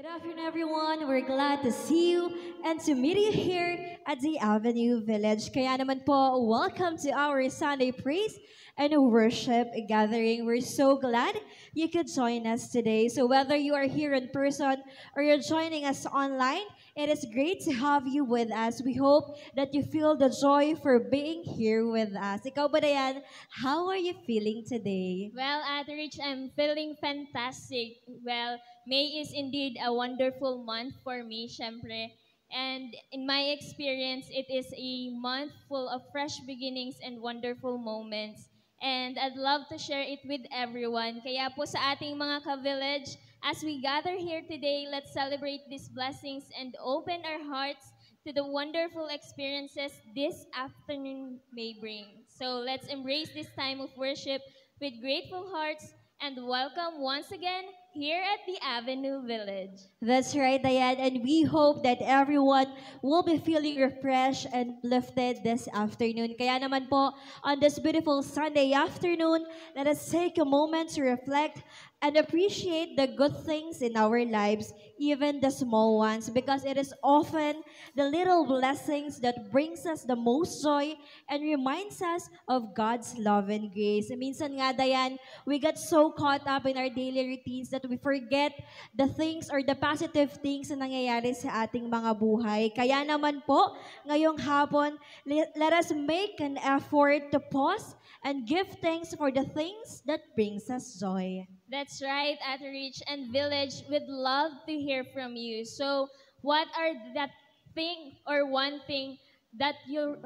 Good afternoon, everyone. We're glad to see you and to meet you here at the Avenue Village. Kaya naman po, welcome to our Sunday praise and worship gathering. We're so glad you could join us today. So whether you are here in person or you're joining us online, it is great to have you with us. We hope that you feel the joy for being here with us. Ikaw ba, Dayan? How are you feeling today? Well, Ate Rich, I'm feeling fantastic. Well, May is indeed a wonderful month for me, syempre. And in my experience, it is a month full of fresh beginnings and wonderful moments. And I'd love to share it with everyone. Kaya po sa ating mga ka-village, as we gather here today, let's celebrate these blessings and open our hearts to the wonderful experiences this afternoon may bring. So let's embrace this time of worship with grateful hearts and welcome once again here at the Avenue Village. That's right, Diane, and we hope that everyone will be feeling refreshed and lifted this afternoon. Kaya naman po, on this beautiful Sunday afternoon, let us take a moment to reflect and appreciate the good things in our lives, even the small ones, because it is often the little blessings that brings us the most joy and reminds us of God's love and grace. Minsan nga, Diane, we get so caught up in our daily routines that we forget the things or the positive things na nangyayari sa ating mga buhay. Kaya naman po, ngayong hapon, let us make an effort to pause and give thanks for the things that brings us joy. That's right, Ate Rich and Village would love to hear from you. So, what are that thing or one thing that you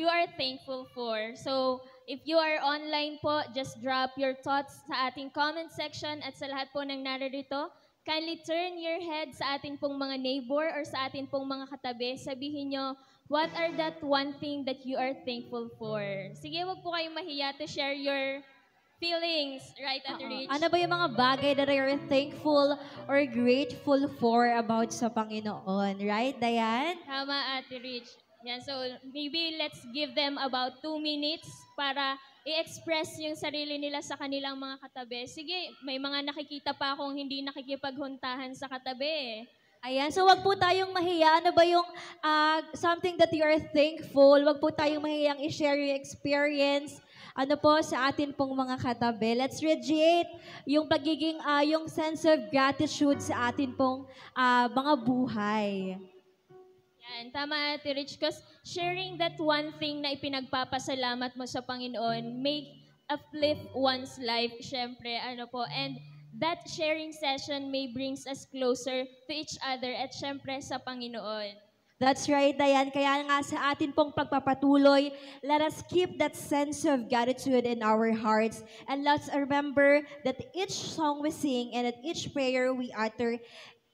are thankful for? So, if you are online po, just drop your thoughts sa ating comment section at sa lahat po ng naririto, kindly turn your head sa ating pong mga neighbor or sa ating pong mga katabi. Sabihin nyo, what are that one thing that you are thankful for? Sige, wag po kayong mahiya to share your feelings, right, Ate Rich? Ano ba yung mga bagay that you're thankful or grateful for about sa Panginoon? Right, Diane? Tama, Ate Rich. Yan, so maybe let's give them about 2 minutes para i-express yung sarili nila sa kanilang mga katabi. Sige, may mga nakikita pa akong hindi nakikipaghuntahan sa katabi. Ayan, so wag po tayong mahiya. Ano ba yung something that you are thankful? Wag po tayong mahiyang i-share yung experience. Ano po sa atin pong mga katabi. Let's radiate yung pagiging, yung sense of gratitude sa atin pong mga buhay. Yan, tama, Ate Rich, because sharing that one thing na ipinagpapasalamat mo sa Panginoon make uplift one's life, syempre, ano po, and that sharing session may brings us closer to each other at syempre sa Panginoon. That's right, Diane. Kaya nga sa atin pong pagpapatuloy, let us keep that sense of gratitude in our hearts. And let's remember that each song we sing and at each prayer we utter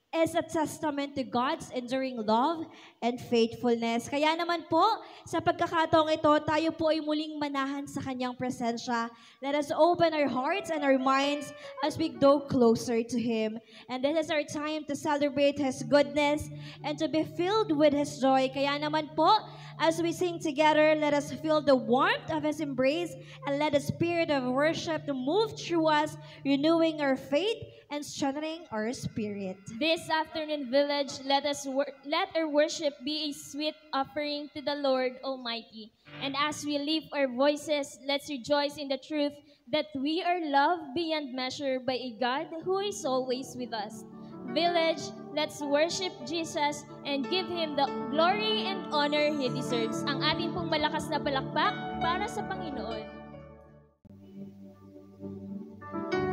is a testament to God's enduring love and faithfulness. Kaya naman po, sa pagkakataong ito, tayo po ay muling manahan sa kanyang presensya. Let us open our hearts and our minds as we go closer to Him. And this is our time to celebrate His goodness and to be filled with His joy. Kaya naman po, as we sing together, let us feel the warmth of His embrace and let the spirit of worship to move through us, renewing our faith and strengthening our spirit. This afternoon, Village, let our worship be a sweet offering to the Lord Almighty. And as we lift our voices, let's rejoice in the truth that we are loved beyond measure by a God who is always with us. Village, let's worship Jesus and give Him the glory and honor He deserves. Ang ating pong malakas na palakpak para sa Panginoon.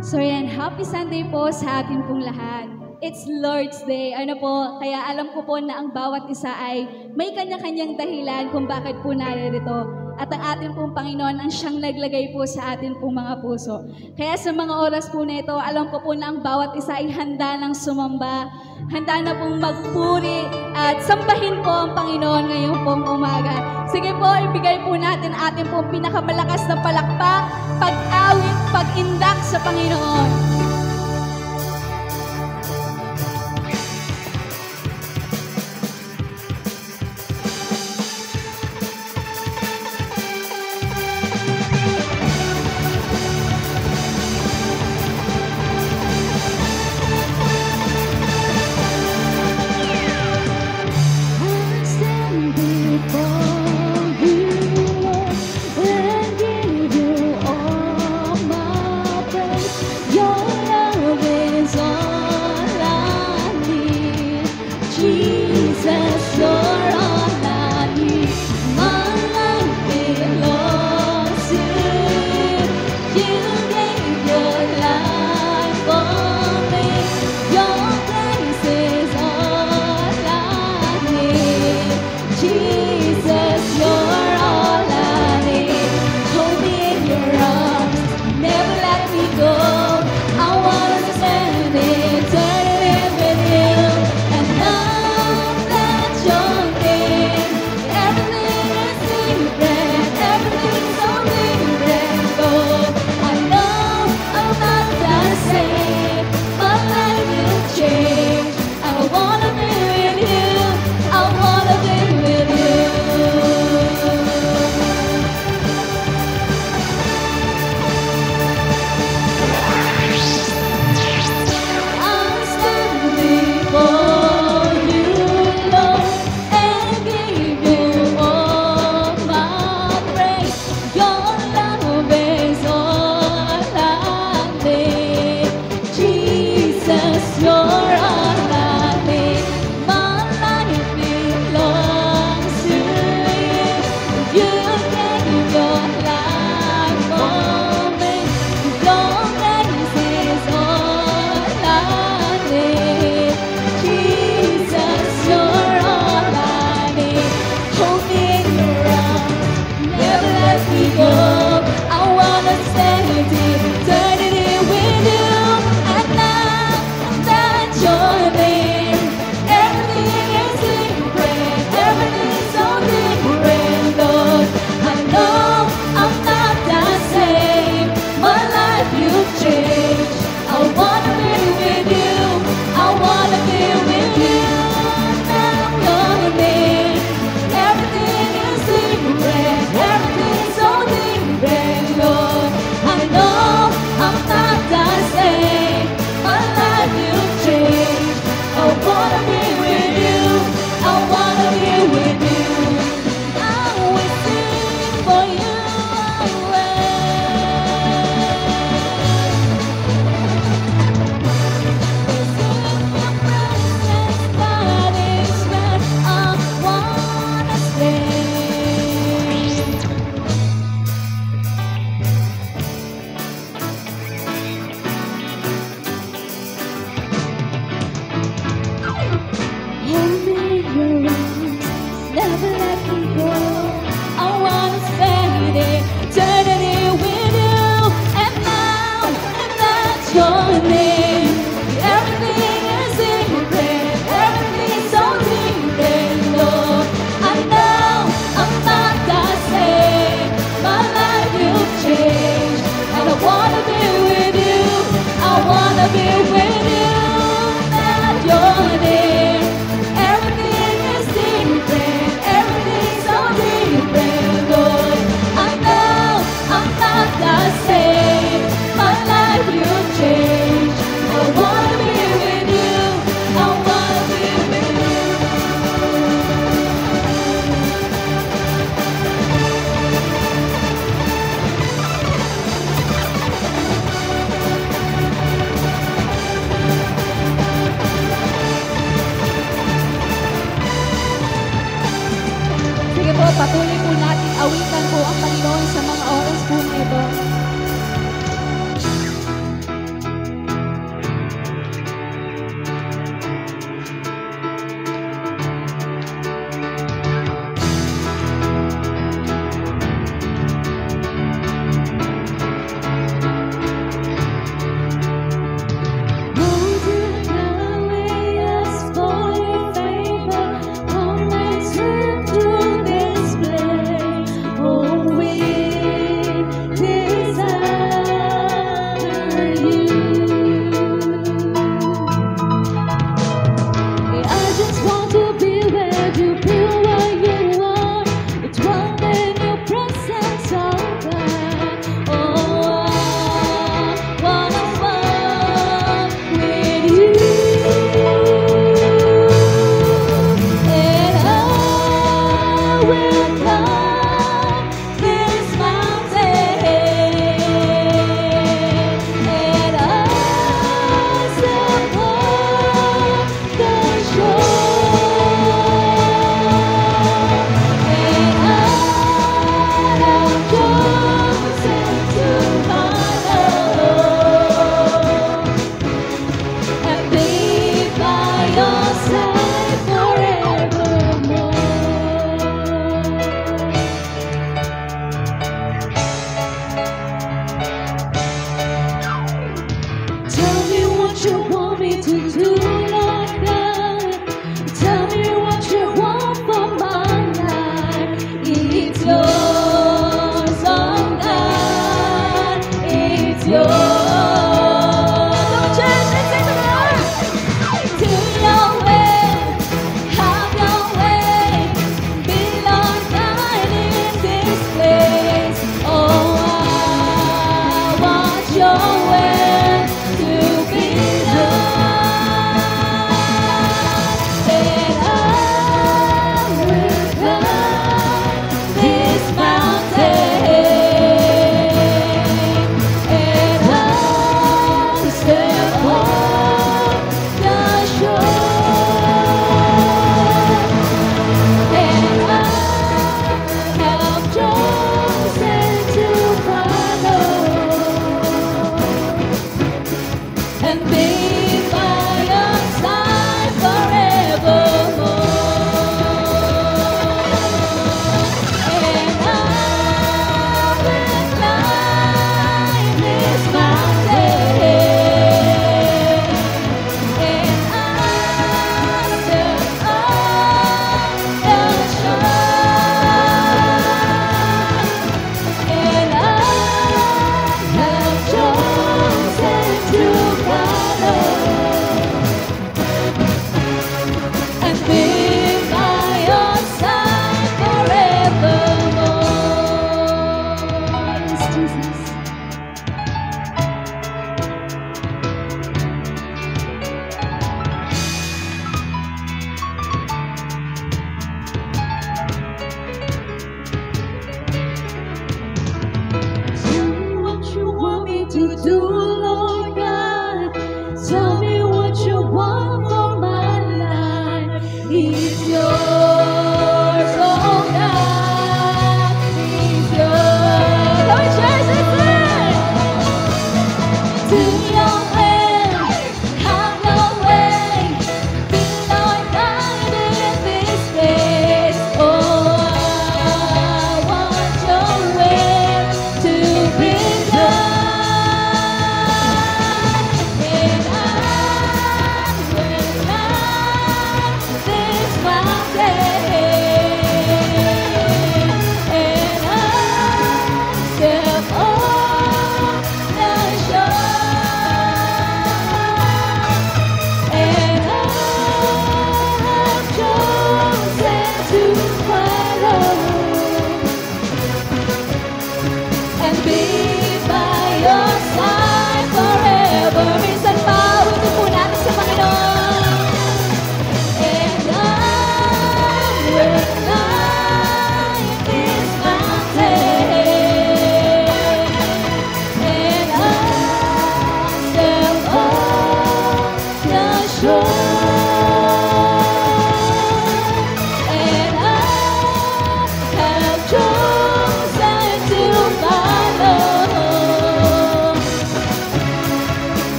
So yan, happy Sunday po sa atin pong lahat. It's Lord's Day. Ano po, kaya alam ko po na ang bawat isa ay may kanya-kanyang dahilan kung bakit po naririto. At ang ating pong Panginoon ang siyang naglagay po sa atin pong mga puso. Kaya sa mga oras po na ito, alam ko po na ang bawat isa ay handa ng sumamba, handa na pong magpuri at sambahin po ang Panginoon ngayong pong umaga. Sige po, ibigay po natin ating pong pinakamalakas na palakpak, pag-awit, pag-indak sa Panginoon.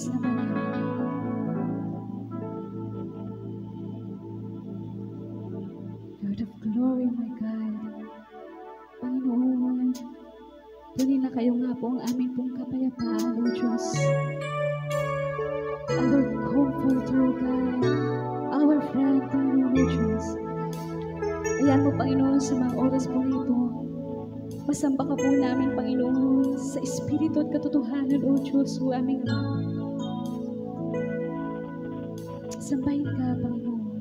Jesus naman namin. Lord of glory, my God. Panginoon, tuloy na kayo nga po ang aming pong kapayapaan, O Diyos. Our comforter, God. Our friend, Panginoon, O Diyos. Ayan mo, Panginoon, sa mga oras po nito. Masamba ka po namin, Panginoon, sa Espiritu at katotohanan, O Diyos, o aming Ama. Sambahin ka, Panginoon.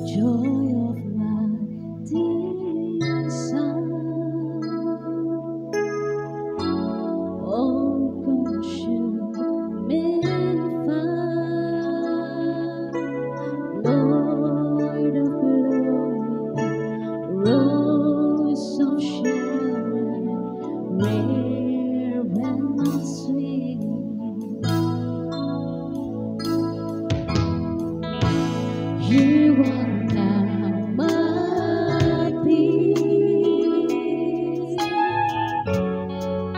Joy of my dear son, all consuming fire, Lord of glory, Rose of Sharon, rare and sweet. You are now my peace,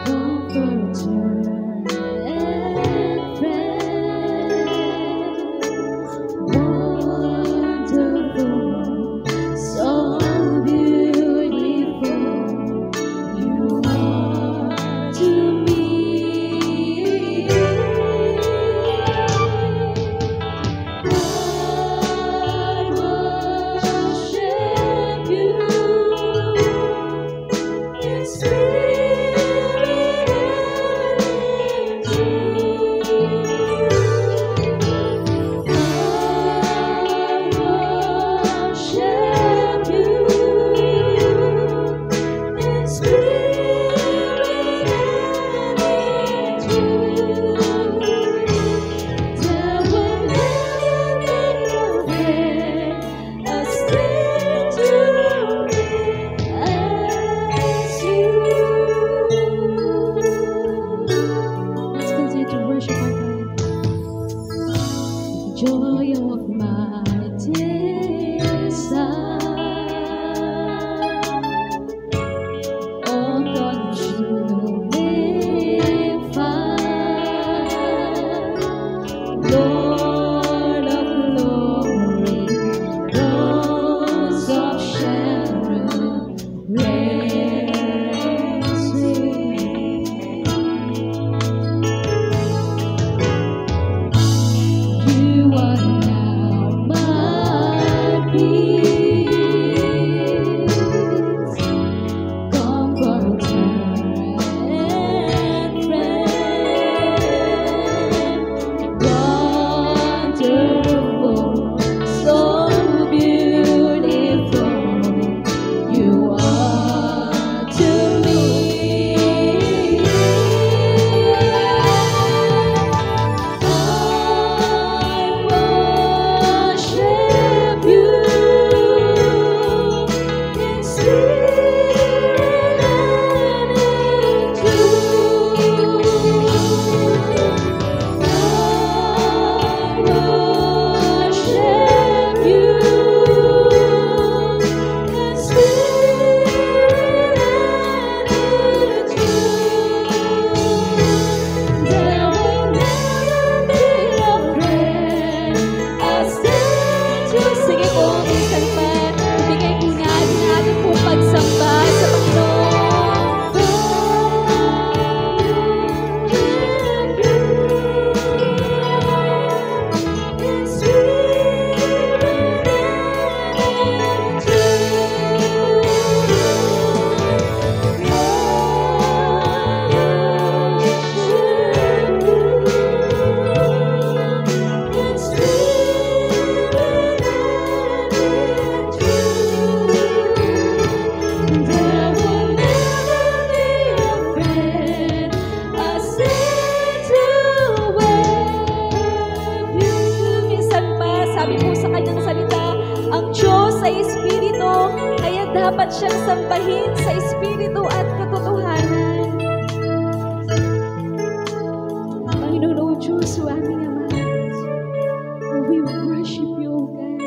comforter and friend, wonderful, so beautiful, you are to me. Let's continue to worship our God. Joy of my dear son, all consuming fire, Lord of glory, Rose of Sharon, rare and sweet. You are now my peace, comforter and friend, wonderful, so beautiful, you are to me. I worship you in spirit and in truth. I worship you in spirit and in truth. There will never be a friend as dear to. Sige po, minsan pa, ibigay po natin ang ating pong pagsamba sa There will never be a friend as dear to wave you. Minsan pa, sabi po sa kanyang salita, ang Diyos ay Espiritu, kaya dapat siyang sambahin sa Espiritu at katotohanan. Panginoon, O Diyos, o aming Ama, we worship you, O God.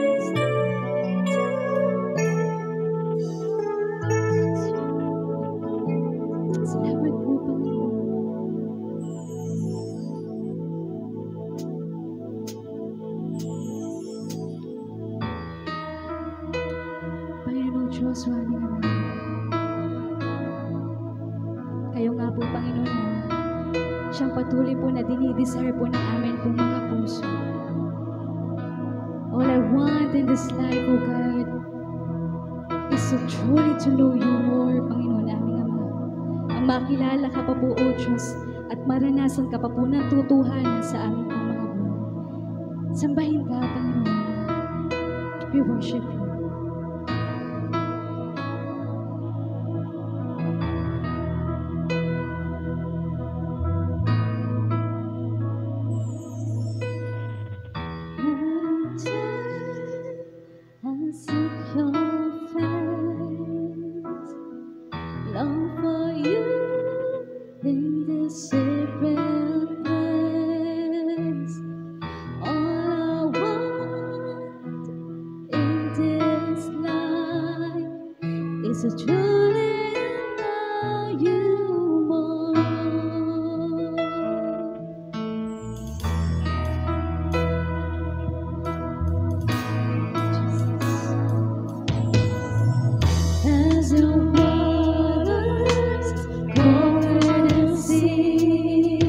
siyang patuloy po na dinidesire po ng amin pong mga puso. All I want in this life, O God, is to truly to know you more, Panginoon aming Ama. Ang makilala ka pa po, O Diyos, at maranasan ka pa po ng tutuhanan sa aming pong mga buhay. Sambahin ka, Panginoon. We worship you. I seek your face, long for you in this sacred place. All I want in this life is to truly know you more. As the waters cover the sea,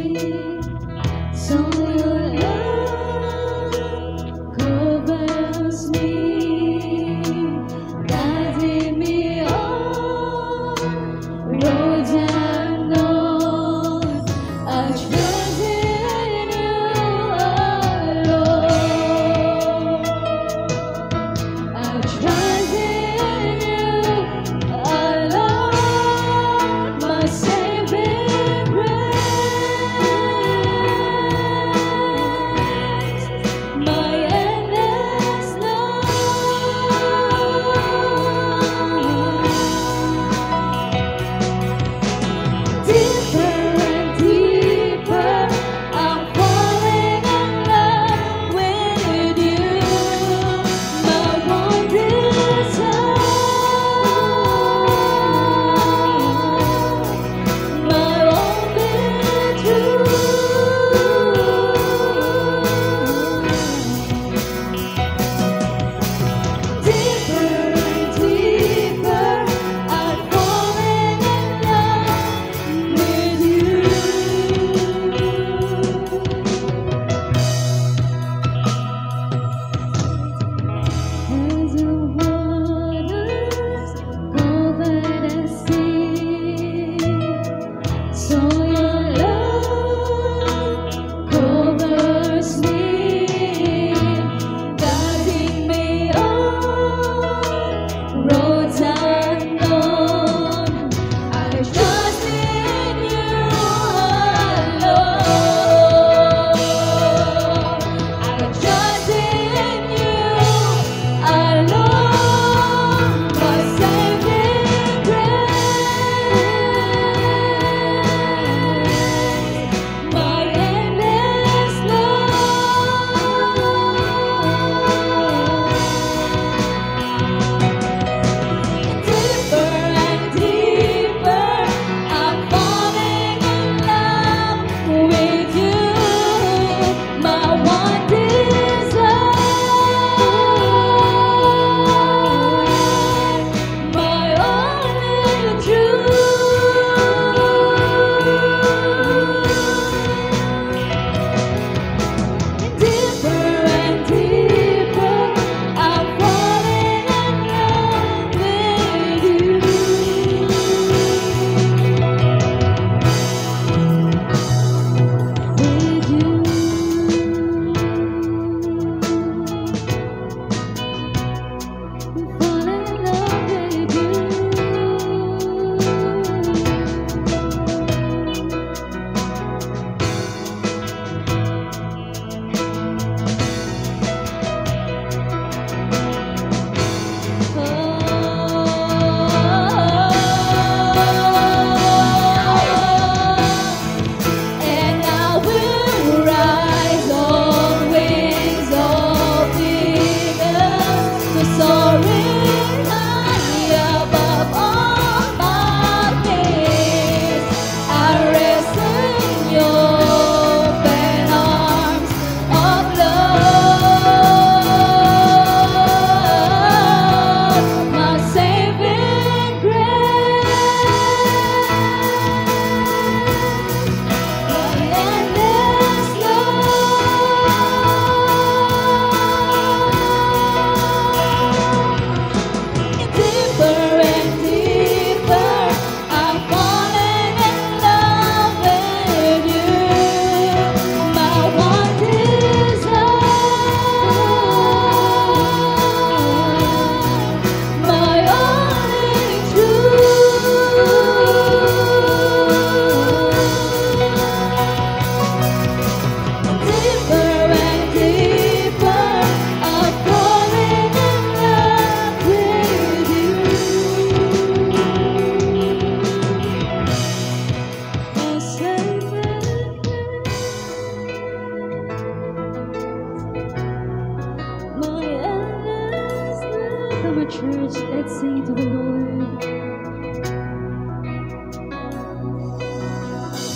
let's sing to the Lord.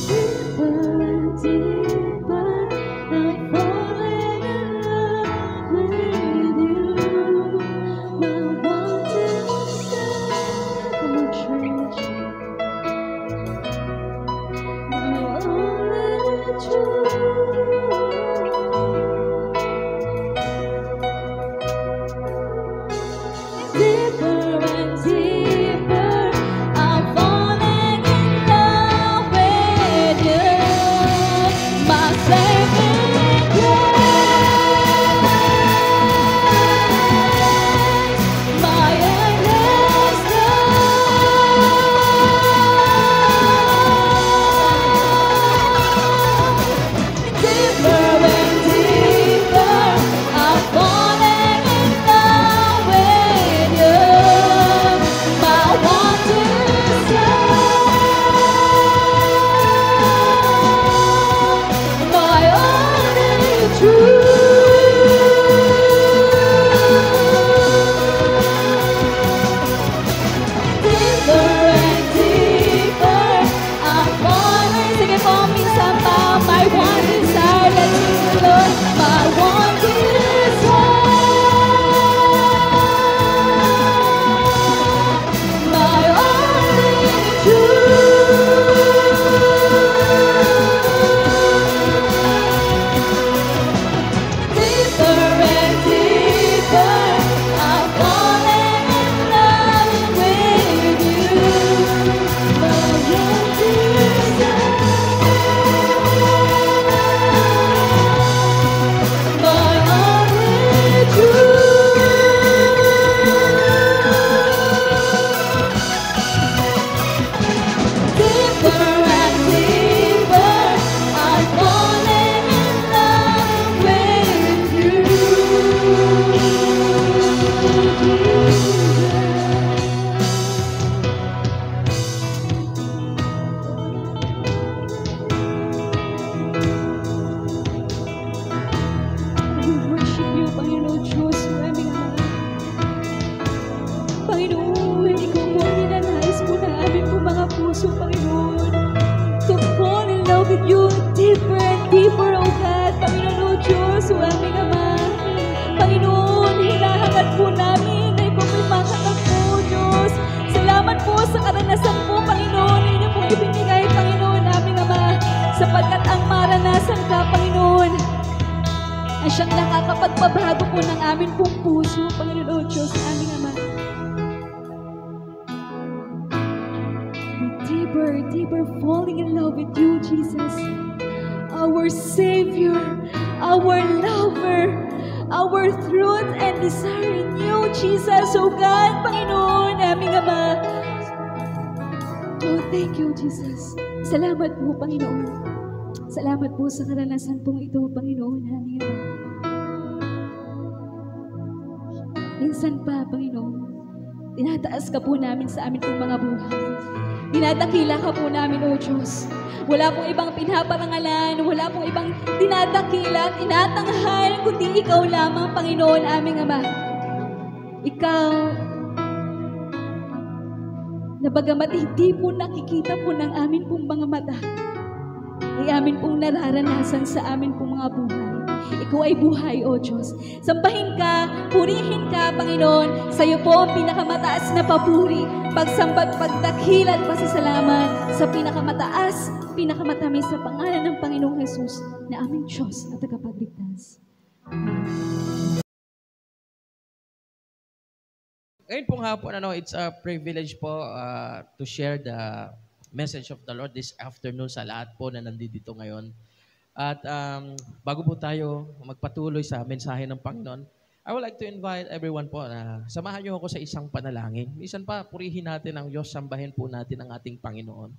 Deeper and deeper, I'm falling in love with you. My one desire, come on, church. My only truth. Deeper and deeper, I'm falling in love with you, my saving grace, my endless love. Deeper and deeper, I'm falling in love with you, my one desire, my only truth. Deeper and deeper, I'm falling. Sige po, minsan pa, my one desire, let's sing to the Lord. My one desire, my only truth. Deeper and deeper, I'm falling in love with you, my one desire, my only truth. Deeper and deeper, I'm falling in love with you. We worship you, Panginoon Diyos, maraming mahal. Panginoon, ikaw po ang ninanais po na aming po mga puso, Panginoon. To fall in love with you deeper and deeper, O God, Panginoon Diyos, o aming Ama. Panginoon, hinahangad po namin na ikaw po'y makatag po, Diyos. Salamat po sa karanasan po, Panginoon, na inyo pong ibinigay, Panginoon, aming Ama, sapagkat ang maranasan ka, Panginoon, ay siyang nakakapagpabago po ng amin pong puso, Panginoon Diyos, aming Ama. We're deeper falling in love with you, Jesus. Our Savior, our lover, our truth and desire in you, Jesus. O God, Panginoon, aming Ama. Oh, thank you, Jesus. Salamat po, Panginoon. Salamat po sa karanasan pong ito, Panginoon, aming Ama. Minsan pa, Panginoon, tinataas ka po namin sa amin pong mga buhay. Dinadakila ka po namin, O Diyos. Wala pong ibang pinaparangalan, wala pong ibang dinadakila at tinatanghal, kundi ikaw lamang, Panginoon, aming Ama. Ikaw, na bagamat hindi po nakikita po ng amin pong mga mata, ay amin pong nararanasan sa amin pong mga buhay. Ikaw ay buhay, O Diyos. Sambahin ka, purihin ka, Panginoon. Sa iyo po ang pinakamataas na papuri, pagsambag, pagdakila at pasasalamat sa pinakamataas, pinakamatamis sa pangalan ng Panginoong Jesus na aming Diyos at tagapagligtas. Ngayon pong hapon, it's a privilege po to share the message of the Lord this afternoon sa lahat po na nandito ngayon. At bago po tayo magpatuloy sa mensahe ng Panginoon, I would like to invite everyone po na samahan niyo ako sa isang panalangin. Minsan pa, purihin natin ang Diyos, sambahin po natin ang ating Panginoon.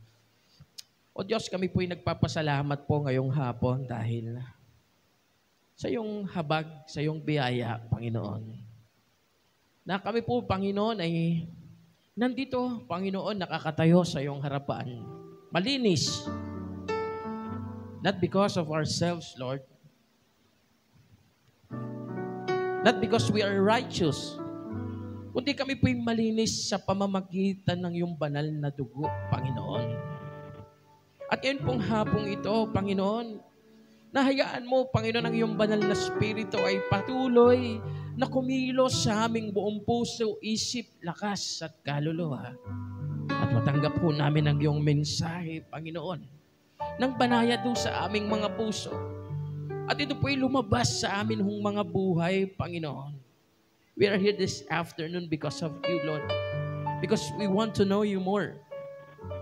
O Diyos, kami po'y nagpapasalamat po ngayong hapon dahil sa iyong habag, sa iyong biyaya, Panginoon. Na kami po, Panginoon, ay nandito, Panginoon, nakakatayo sa iyong harapan. Malinis. Not because of ourselves, Lord. Not because we are righteous. kundi kami po'y malinis sa pamamagitan ng iyong banal na dugo, Panginoon. At ngayon pong hapong ito, Panginoon, nahayaan mo, Panginoon, ang iyong banal na Espiritu ay patuloy na kumilos sa aming buong puso, isip, lakas at kaluluwa. At matanggap po namin ang iyong mensahe, Panginoon, nang banayad doon sa aming mga puso. At ito po'y lumabas sa amin hong mga buhay, Panginoon. We are here this afternoon because of you, Lord. Because we want to know you more.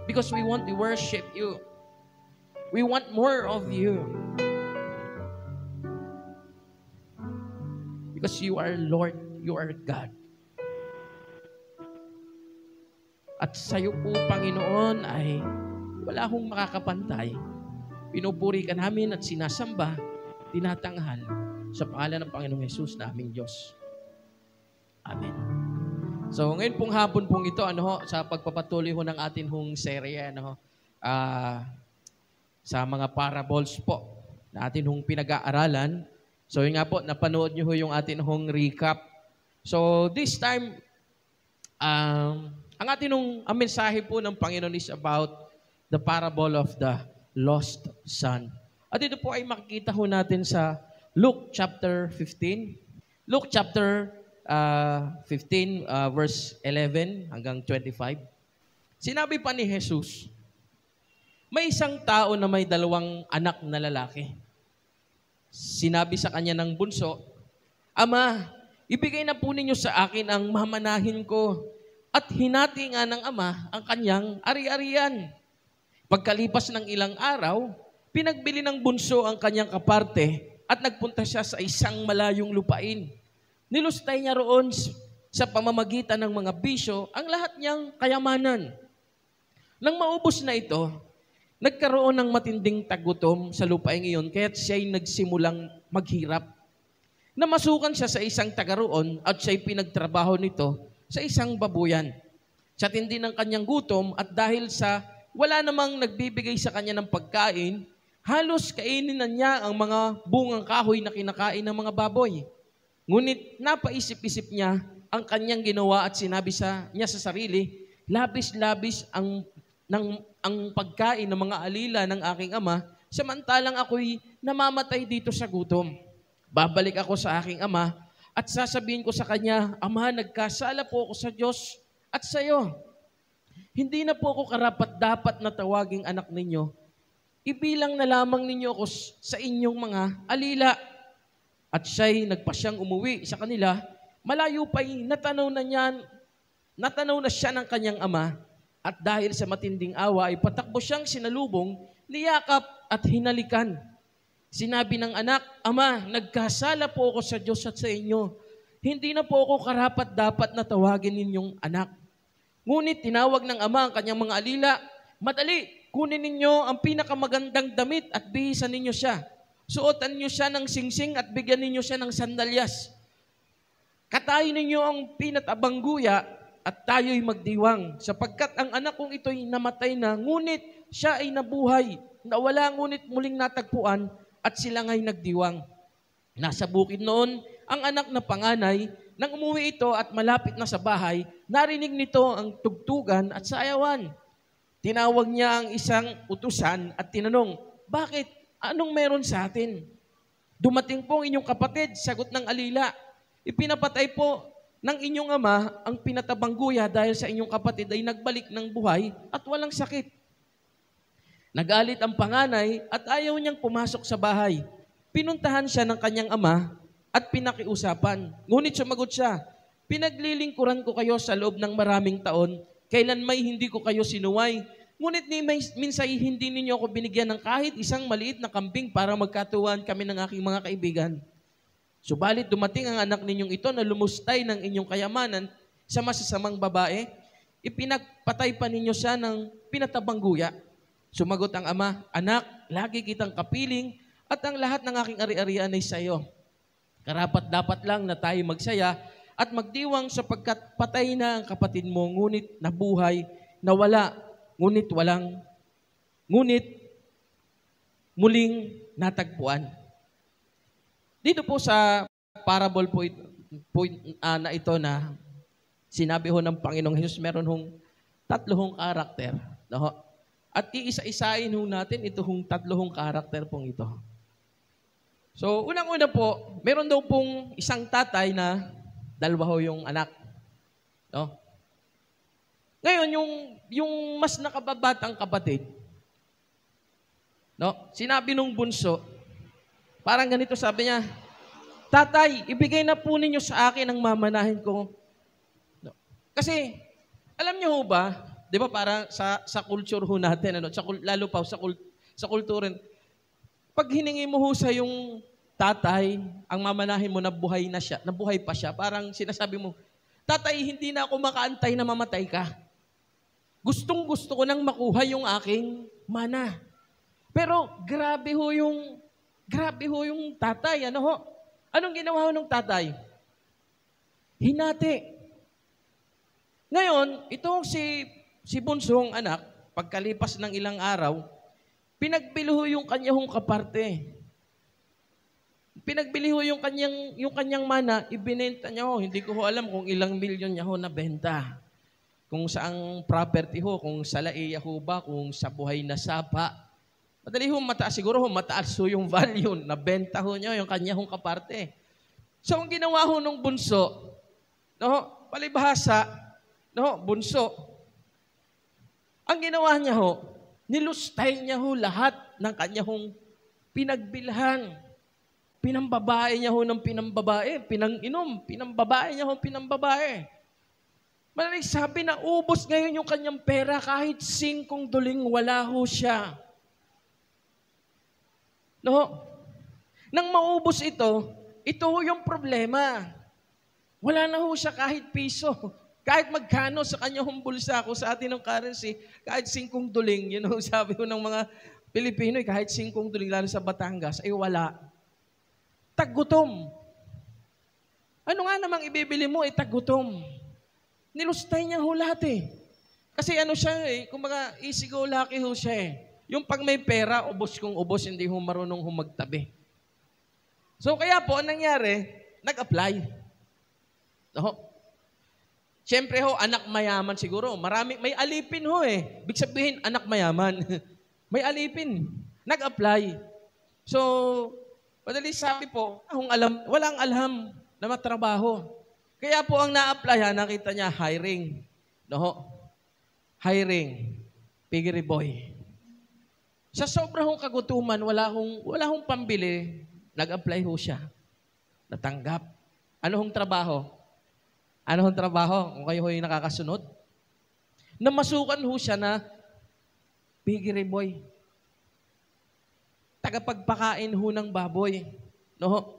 Because we want to worship you. We want more of you. Because you are Lord, you are God. At sa iyo po, Panginoon, ay wala akong makakapantay. Pinupuri ka namin at sinasamba, tinatanghal sa pangalan ng Panginoong Hesus na aming Diyos. Amen. So, ngayon pong hapon pong ito, sa pagpapatuloy ho ng atin hong serye, sa mga parables po na atin hong pinag-aaralan. So, yun nga po, napanood nyo ho yung atin hong recap. So, this time, ang atin hong mensahe po ng Panginoon is about the parable of the lost son. At ito po ay makikita ho natin sa Luke chapter 15. Luke chapter 15, verse 11 hanggang 25. Sinabi pa ni Jesus, may isang tao na may 2 anak na lalaki. Sinabi sa kanya ng bunso, Ama, ibigay na po ninyo sa akin ang mamanahin ko. At hinati nga ng ama ang kanyang ari-arian. Pagkalipas ng ilang araw, pinagbili ng bunso ang kanyang kaparte at nagpunta siya sa isang malayong lupain. Nilustay niya roon sa pamamagitan ng mga bisyo ang lahat niyang kayamanan. Nang maubos na ito, nagkaroon ng matinding tagutom sa lupain iyon kaya't siya'y nagsimulang maghirap. Namasukan siya sa isang taga roon at siya'y pinagtrabaho nito sa isang babuyan. Sa tindi ng kanyang gutom at dahil sa wala namang nagbibigay sa kanya ng pagkain, halos kainin na niya ang mga bungang kahoy na kinakain ng mga baboy. Ngunit napaisip-isip niya ang kanyang ginawa at sinabi niya sa sarili, labis-labis ang pagkain ng mga alila ng aking ama, samantalang ako'y namamatay dito sa gutom. Babalik ako sa aking ama at sasabihin ko sa kanya, Ama, nagkasala po ako sa Diyos at sa iyo. Hindi na po ako karapat-dapat na tawaging anak ninyo. Ibilang na lamang ninyo ako sa inyong mga alila. At siya'y nagpasyang umuwi sa kanila, malayo pa'y natanaw na siya ng kanyang ama, at dahil sa matinding awa ay patakbo siyang sinalubong, niyakap at hinalikan. Sinabi ng anak, Ama, nagkasala po ako sa Diyos at sa inyo. Hindi na po ako karapat-dapat na tawagin ninyong anak. Ngunit tinawag ng ama ang kanyang mga alila, Madali, kunin ninyo ang pinakamagandang damit at bihisan ninyo siya. Suotan niyo siya ng singsing at bigyan ninyo siya ng sandalyas. Katayin ninyo ang pinatabang guya at tayo'y magdiwang, sapagkat ang anak kong ito'y namatay na, ngunit siya ay nabuhay, nawala ngunit muling natagpuan, at sila nga'y nagdiwang. Nasa bukid noon, ang anak na panganay, nang umuwi ito at malapit na sa bahay, narinig nito ang tugtugan at sayawan. Tinawag niya ang isang utusan at tinanong, Bakit? Anong meron sa atin? Dumating po ang inyong kapatid, sagot ng alila. Ipinapatay po ng inyong ama ang pinatabang guya dahil sa inyong kapatid ay nagbalik ng buhay at walang sakit. Nagalit ang panganay at ayaw niyang pumasok sa bahay. Pinuntahan siya ng kanyang ama at pinakiusapan. Ngunit sumagot siya, Pinaglilingkuran ko kayo sa loob ng maraming taon, kailan may hindi ko kayo sinuway. Ngunit minsan hindi ninyo ako binigyan ng kahit isang maliit na kambing para magkatuwaan kami ng aking mga kaibigan. Subalit dumating ang anak ninyong ito na lumustay ng inyong kayamanan sa masasamang babae, ipinagpatay pa ninyo siya ng pinatabang guya. Sumagot ang ama, Anak, lagi kitang kapiling at ang lahat ng aking ari-arian ay sa iyo. Karapat-dapat lang na tayo magsaya at magdiwang sapagkat patay na ang kapatid mo, ngunit nabuhay, nawala, ngunit muling natagpuan. Dito po sa parable po na ito na Sinabi ho ng Panginoong Jesus, meron hong 3 karakter. No? At iisa-isain ho natin ito hong 3 karakter pong ito. So, unang-una po, meron daw pong isang tatay na 2 ho yung anak. No? Ngayon, yung mas nakababatang kapatid, no? Sinabi nung bunso, parang ganito sabi niya, Tatay, ibigay na po ninyo sa akin ang mamanahin ko. No? Kasi, alam niyo ho ba, di ba parang sa culture ho natin, ano, lalo pa sa kultura, pag hiningi mo ho sa yung tatay, ang mamanahin mo nabuhay pa siya, parang sinasabi mo, Tatay, hindi na ako makaantay na mamatay ka. Gustong-gusto ko nang makuha yung aking mana. Pero grabe ho yung tatay, ano ho? Anong ginawa ho ng tatay? Hinati. Ngayon, itong si bunsong anak, pagkalipas ng ilang araw, pinagbili ho yung kanyang kaparte. Pinagbili ho yung kanyang mana, ibinenta niya ho. Hindi ko ho alam kung ilang milyon niya ho nabenta. Kung saang property ho, kung sa laiya ho ba, kung sa buhay na sapa. Madali ho mataas, siguro ho mataas ho yung value. Nabenta ho niya yung kanyang kaparte. So, ang ginawa ho nung bunso, no, palibhasa, no, bunso, ang ginawa niya ho, nilustay niya ho lahat ng kanyang pinagbilhan. Pinambabae niya ho ng pinambabae, pinang-inom, pinambabae niya ho pinambabae. Malaking sabi na ubos ngayon yung kanyang pera kahit 5 duling wala ho siya. No? Nang maubos ito ho yung problema. Wala na ho siya kahit piso. Kahit magkano sa kanyang bulsa ko sa atin ng currency, kahit 5 duling, yun ho sabi ko ng mga Pilipino, kahit 5 duling, lalo sa Batangas, ay wala. Taggutom. Ano nga namang ibibili mo, taggutom. Nilustay niya ho lahat Kasi ano siya kumbaga easy go lucky ho siya Yung pag may pera, ubos kung ubos, hindi ho marunong humagtabi. So kaya po, ang nangyari, nag-apply. No? Siyempre ho, anak mayaman siguro. May alipin ho Big sabihin, anak mayaman. May alipin. Nag-apply. So, madali sabi po, walang alam na matrabaho. Kaya po ang na-applyan, nakita niya, hiring. No? Hiring. Piggery boy. Sa sobrang kagutuman, wala hong pambili, nag-apply ho siya. Natanggap. Ano hong trabaho? Kung kayo ho'y nakakasunod? Namasukan ho siya na piggery boy. Tagapagpakain ho ng baboy. No?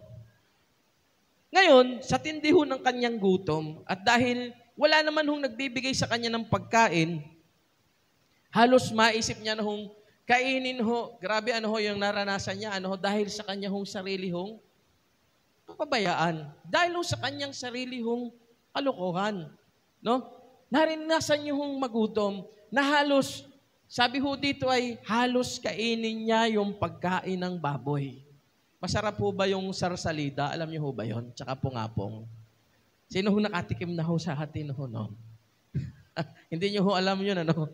Ngayon, sa tindi ho ng kanyang gutom, at dahil wala naman hong nagbibigay sa kanya ng pagkain, halos maisip niya na hong kainin ho, grabe ano ho yung naranasan niya, dahil sa kanya hong sarili hong kapabayaan. Dahil ho sa kanyang sarili hong kalokohan. No? Naranasan niyo hong magutom na halos, sabi ho dito ay halos kainin niya yung pagkain ng baboy. Masarap po ba yung sarsalida? Alam niyo ho ba yun? Tsaka pungapong. Sino ho nakatikim na ho sa hatin ho, no? Hindi niyo ho alam yun, ano?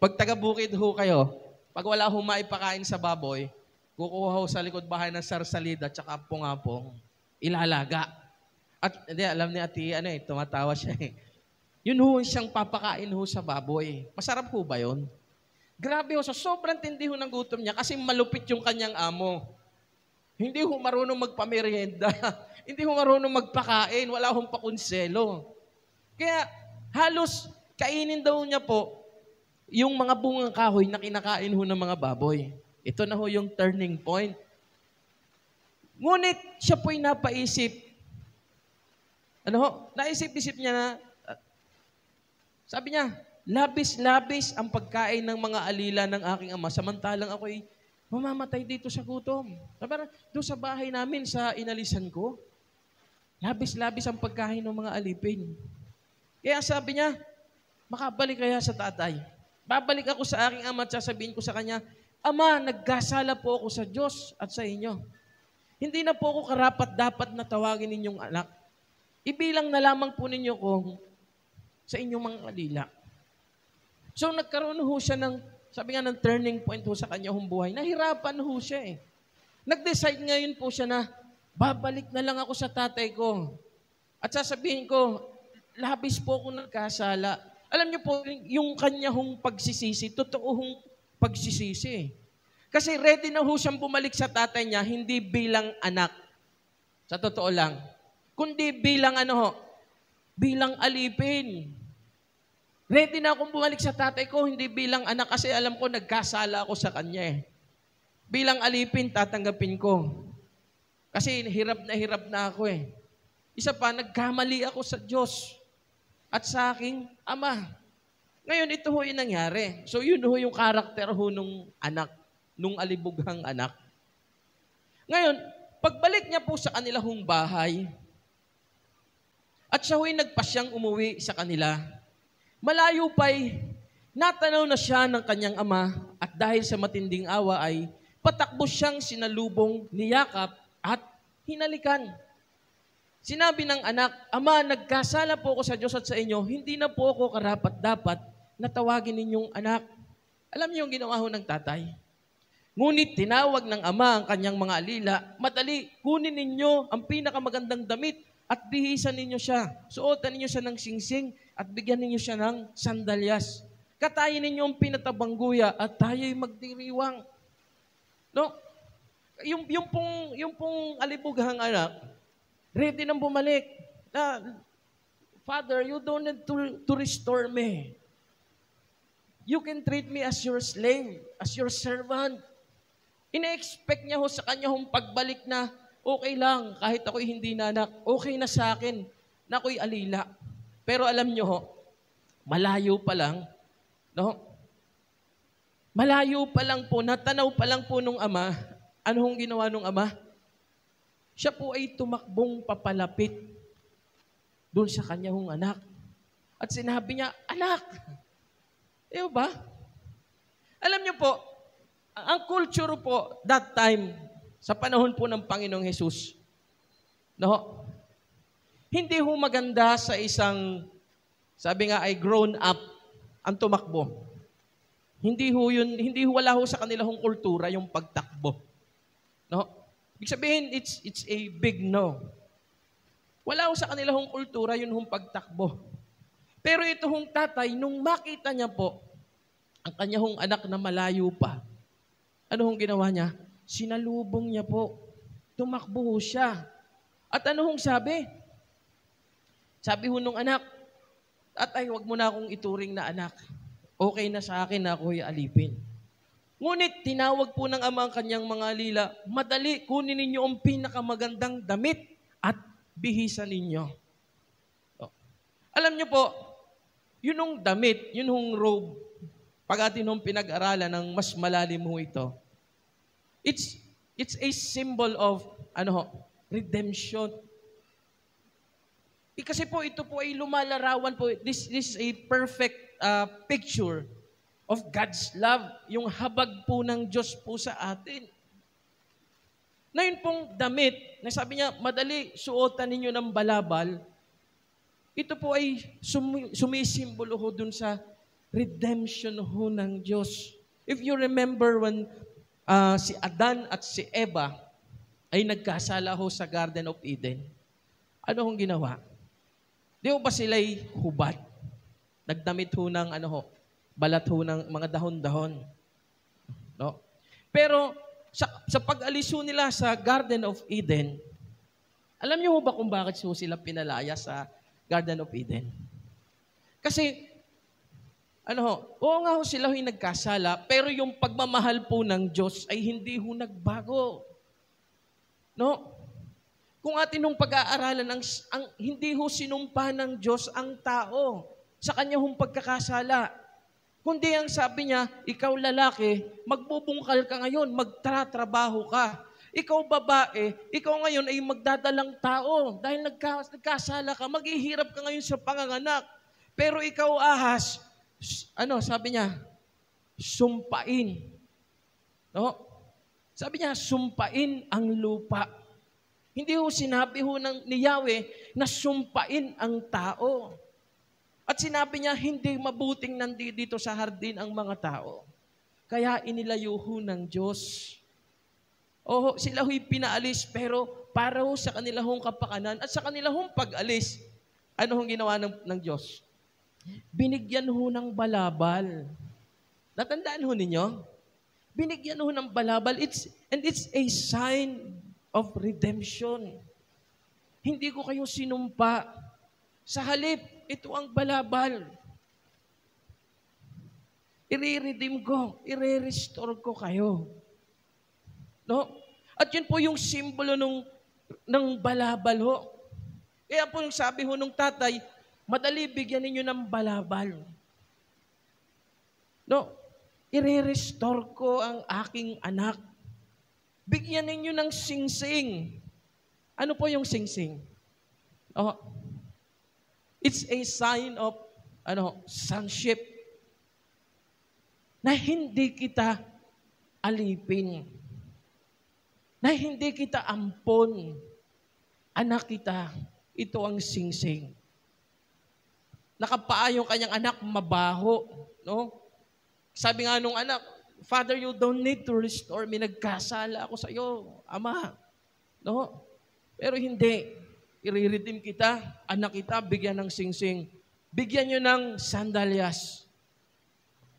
Pag taga-bukid ho kayo, pag wala ho maipakain sa baboy, kukuha ho sa likod bahay ng sarsalida tsaka pungapong, ilalaga. At hindi, alam ni Ate, tumatawa siya Yun ho siyang papakain ho sa baboy. Masarap ho ba yun? Grabe ho, so sobrang tindi ho ng gutom niya kasi malupit yung kanyang amo. Hindi ho marunong magpamerienda. Hindi ho marunong magpakain. Wala hong pakonselo. Kaya halos kainin daw niya po yung mga bungang kahoy na kinakain ho ng mga baboy. Ito na ho yung turning point. Ngunit siya po'y napaisip. Naisip-isip niya na, sabi niya, labis-labis ang pagkain ng mga alila ng aking ama, samantalang ako'y mamamatay dito sa gutom. Doon sa bahay namin, sa inalisan ko, labis-labis ang pagkain ng mga alipin. Kaya sabi niya, makabalik kaya sa tatay. Babalik ako sa aking ama at sasabihin ko sa kanya, Ama, nagkasala po ako sa Diyos at sa inyo. Hindi na po ako karapat-dapat na tawagin ninyong anak. Ibilang na lamang po ninyo kung sa inyong mga alila. So nagkaroon ho siya ng, sabi nga ng turning point ho sa kanyang buhay. Nahirapan ho siya eh. Nag-decide ngayon po siya na, babalik na lang ako sa tatay ko. At sasabihin ko, labis po ako nagkasala. Alam niyo po, yung kanya hong pagsisisi, totoo hong pagsisisi. Kasi ready na ho siyang bumalik sa tatay niya, hindi bilang anak. Sa totoo lang. Kundi bilang bilang alipin. Ready na akong bumalik sa tatay ko, hindi bilang anak kasi alam ko nagkasala ako sa kanya eh. Bilang alipin, tatanggapin ko. Kasi hirap na ako eh. Isa pa, nagkamali ako sa Diyos at sa aking ama. Ngayon, ito ho yung nangyari. So, yun ho yung karakter ho nung anak, nung alibughang anak. Ngayon, pagbalik niya po sa kanila hong bahay, at siya ho'y nagpasyang umuwi sa kanila, malayo pa'y natanaw na siya ng kanyang ama at dahil sa matinding awa ay patakbo siyang sinalubong, niyakap at hinalikan. Sinabi ng anak, Ama, nagkasala po ako sa Diyos at sa inyo, hindi na po ako karapat-dapat na tawagin ninyong anak. Alam niyo yung ginawa ho ng tatay? Ngunit tinawag ng ama ang kanyang mga alila, madali, kunin ninyo ang pinakamagandang damit at bihisan ninyo siya. Suotan ninyo siya ng singsing at bigyan ninyo siya ng sandalyas. Katayin ninyo ang pinatabang guya at tayo'y magdiriwang. No? Yung pong alibughang anak, ready nang bumalik. Father, you don't need to restore me. You can treat me as your slave, as your servant. Ina-expect niya ho sa kanya hong pagbalik na okay lang, kahit ako'y hindi na anak, okay na sa akin na ako'y alila. Pero alam niyo ho, malayo pa lang, no? Malayo pa lang po, natanaw pa lang po nung ama, ano hong ginawa nung ama? Siya po ay tumakbong papalapit doon sa kanya hong anak. At sinabi niya, anak! Di ba? Alam niyo po, ang culture po that time, sa panahon po ng Panginoong Jesus, no? Hindi ho maganda sa isang, sabi nga ay grown up, ang tumakbo. Hindi ho wala ho sa kanila hong kultura yung pagtakbo. No? Ibig sabihin, it's a big no. Wala ho sa kanila hong kultura yun hong pagtakbo. Pero ito hong tatay, nung makita niya po, ang kanya hong anak na malayo pa, ano hong ginawa niya? Sinalubong niya po. Tumakbo ho siya. At ano hong sabi? Sabi ho nung anak, Tatay, wag mo na akong ituring na anak. Okay na sa akin na ako'y alipin. Ngunit tinawag po ng ama ang kanyang mga alila, madali, kunin ninyo ang pinakamagandang damit at bihisan ninyo. So, alam niyo po, yun yung damit, yun yung robe, pag atin yung pinag-aralan ng mas malalim ho ito, it's a symbol of redemption. Kasi po ito po ay lumalarawan po, this is a perfect picture of God's love, yung habag po ng Diyos po sa atin. Na yun pong damit, na sabi niya, madali, suotan ninyo ng balabal, ito po ay sumisimbolo ho dun sa redemption ho ng Diyos. If you remember when si Adan at si Eva ay nagkasala ho sa Garden of Eden, ano hong ginawa? Di ba sila'y hubad? Nagdamit ho ng balat ho ng mga dahon-dahon. No? Pero sa pag-alis ho nila sa Garden of Eden, alam niyo ba kung bakit sila pinalaya sa Garden of Eden? Kasi, oo nga ho sila ho'y nagkasala, pero yung pagmamahal po ng Diyos ay hindi ho nagbago. No? Kung atin nung pag-aaralan, ang hindi ho sinumpa ng Diyos ang tao sa kanya hong pagkakasala. Kundi ang sabi niya, ikaw lalaki, magbubungkal ka ngayon, magtatrabaho ka. Ikaw babae, ikaw ngayon ay magdadalang tao. Dahil nagkasala ka, maghihirap ka ngayon sa panganganak. Pero ikaw ahas, sabi niya, sumpain. No? Sabi niya, sumpain ang lupa. Hindi ho sinabi ho ni Yahweh na sumpain ang tao. At sinabi niya, hindi mabuting nandito sa hardin ang mga tao. Kaya inilayo ho ng Diyos. O sila ho'y pinaalis, pero para ho sa kanila hong kapakanan at sa kanila hong pag-alis, ano hong ginawa ng Diyos? Binigyan ho ng balabal. Natandaan ho ninyo? Binigyan ho ng balabal. It's a sign of redemption. Hindi ko kayo sinumpa. Sa halip, ito ang balabal. I-redeem ko, i-restore ko kayo. No? At yun po yung simbolo ng balabal ho. Kaya po yung sabi ho nung tatay, madali bigyan ninyo ng balabal. No? I-restore ko ang aking anak. Bigyan ninyo ng singsing. Ano po yung singsing? Oh, it's a sign of sonship. Na hindi kita alipin. Na hindi kita ampon. Anak kita, ito ang singsing. Nakapaa yung kanyang anak, mabaho. No? Sabi nga nung anak, Father, you don't need to restore me. Nagkasala ako sa iyo, Ama. No? Pero hindi. I-redeem kita, anak kita, bigyan ng singsing. Bigyan nyo ng sandalyas.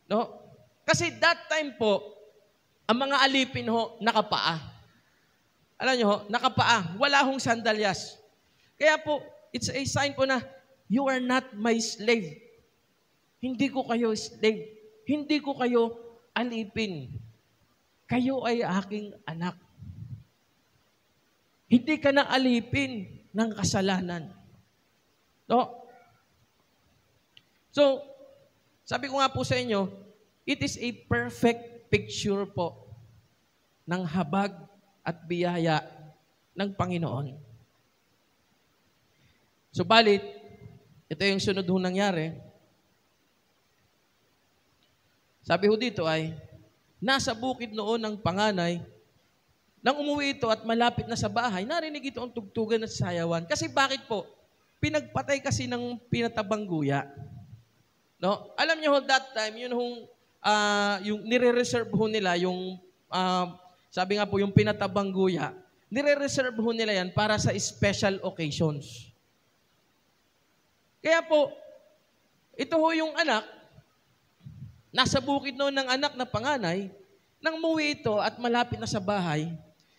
No? Kasi that time po, ang mga alipin ho, nakapaa. Alam nyo ho, nakapaa. Wala hong sandalyas. Kaya po, it's a sign po na, you are not my slave. Hindi ko kayo slave. Hindi ko kayo alipin. Kayo ay aking anak. Hindi ka na alipin ng kasalanan. No? So, sabi ko nga po sa inyo, it is a perfect picture po ng habag at biyaya ng Panginoon. Subalit, ito yung sunod ho nangyari. Sabi ho dito ay, nasa bukid noon ng panganay, nang umuwi ito at malapit na sa bahay, narinig ito ang tugtugan at sayawan. Kasi bakit po? Pinagpatay kasi ng pinatabang guya. No? Alam niyo ho, that time, yun hong, yung nire-reserve ho nila, yung, sabi nga po, yung pinatabang guya, nire-reserve ho nila yan para sa special occasions. Kaya po, ito ho yung anak, nasa bukid noon ng anak na panganay, nang umuwi ito at malapit na sa bahay,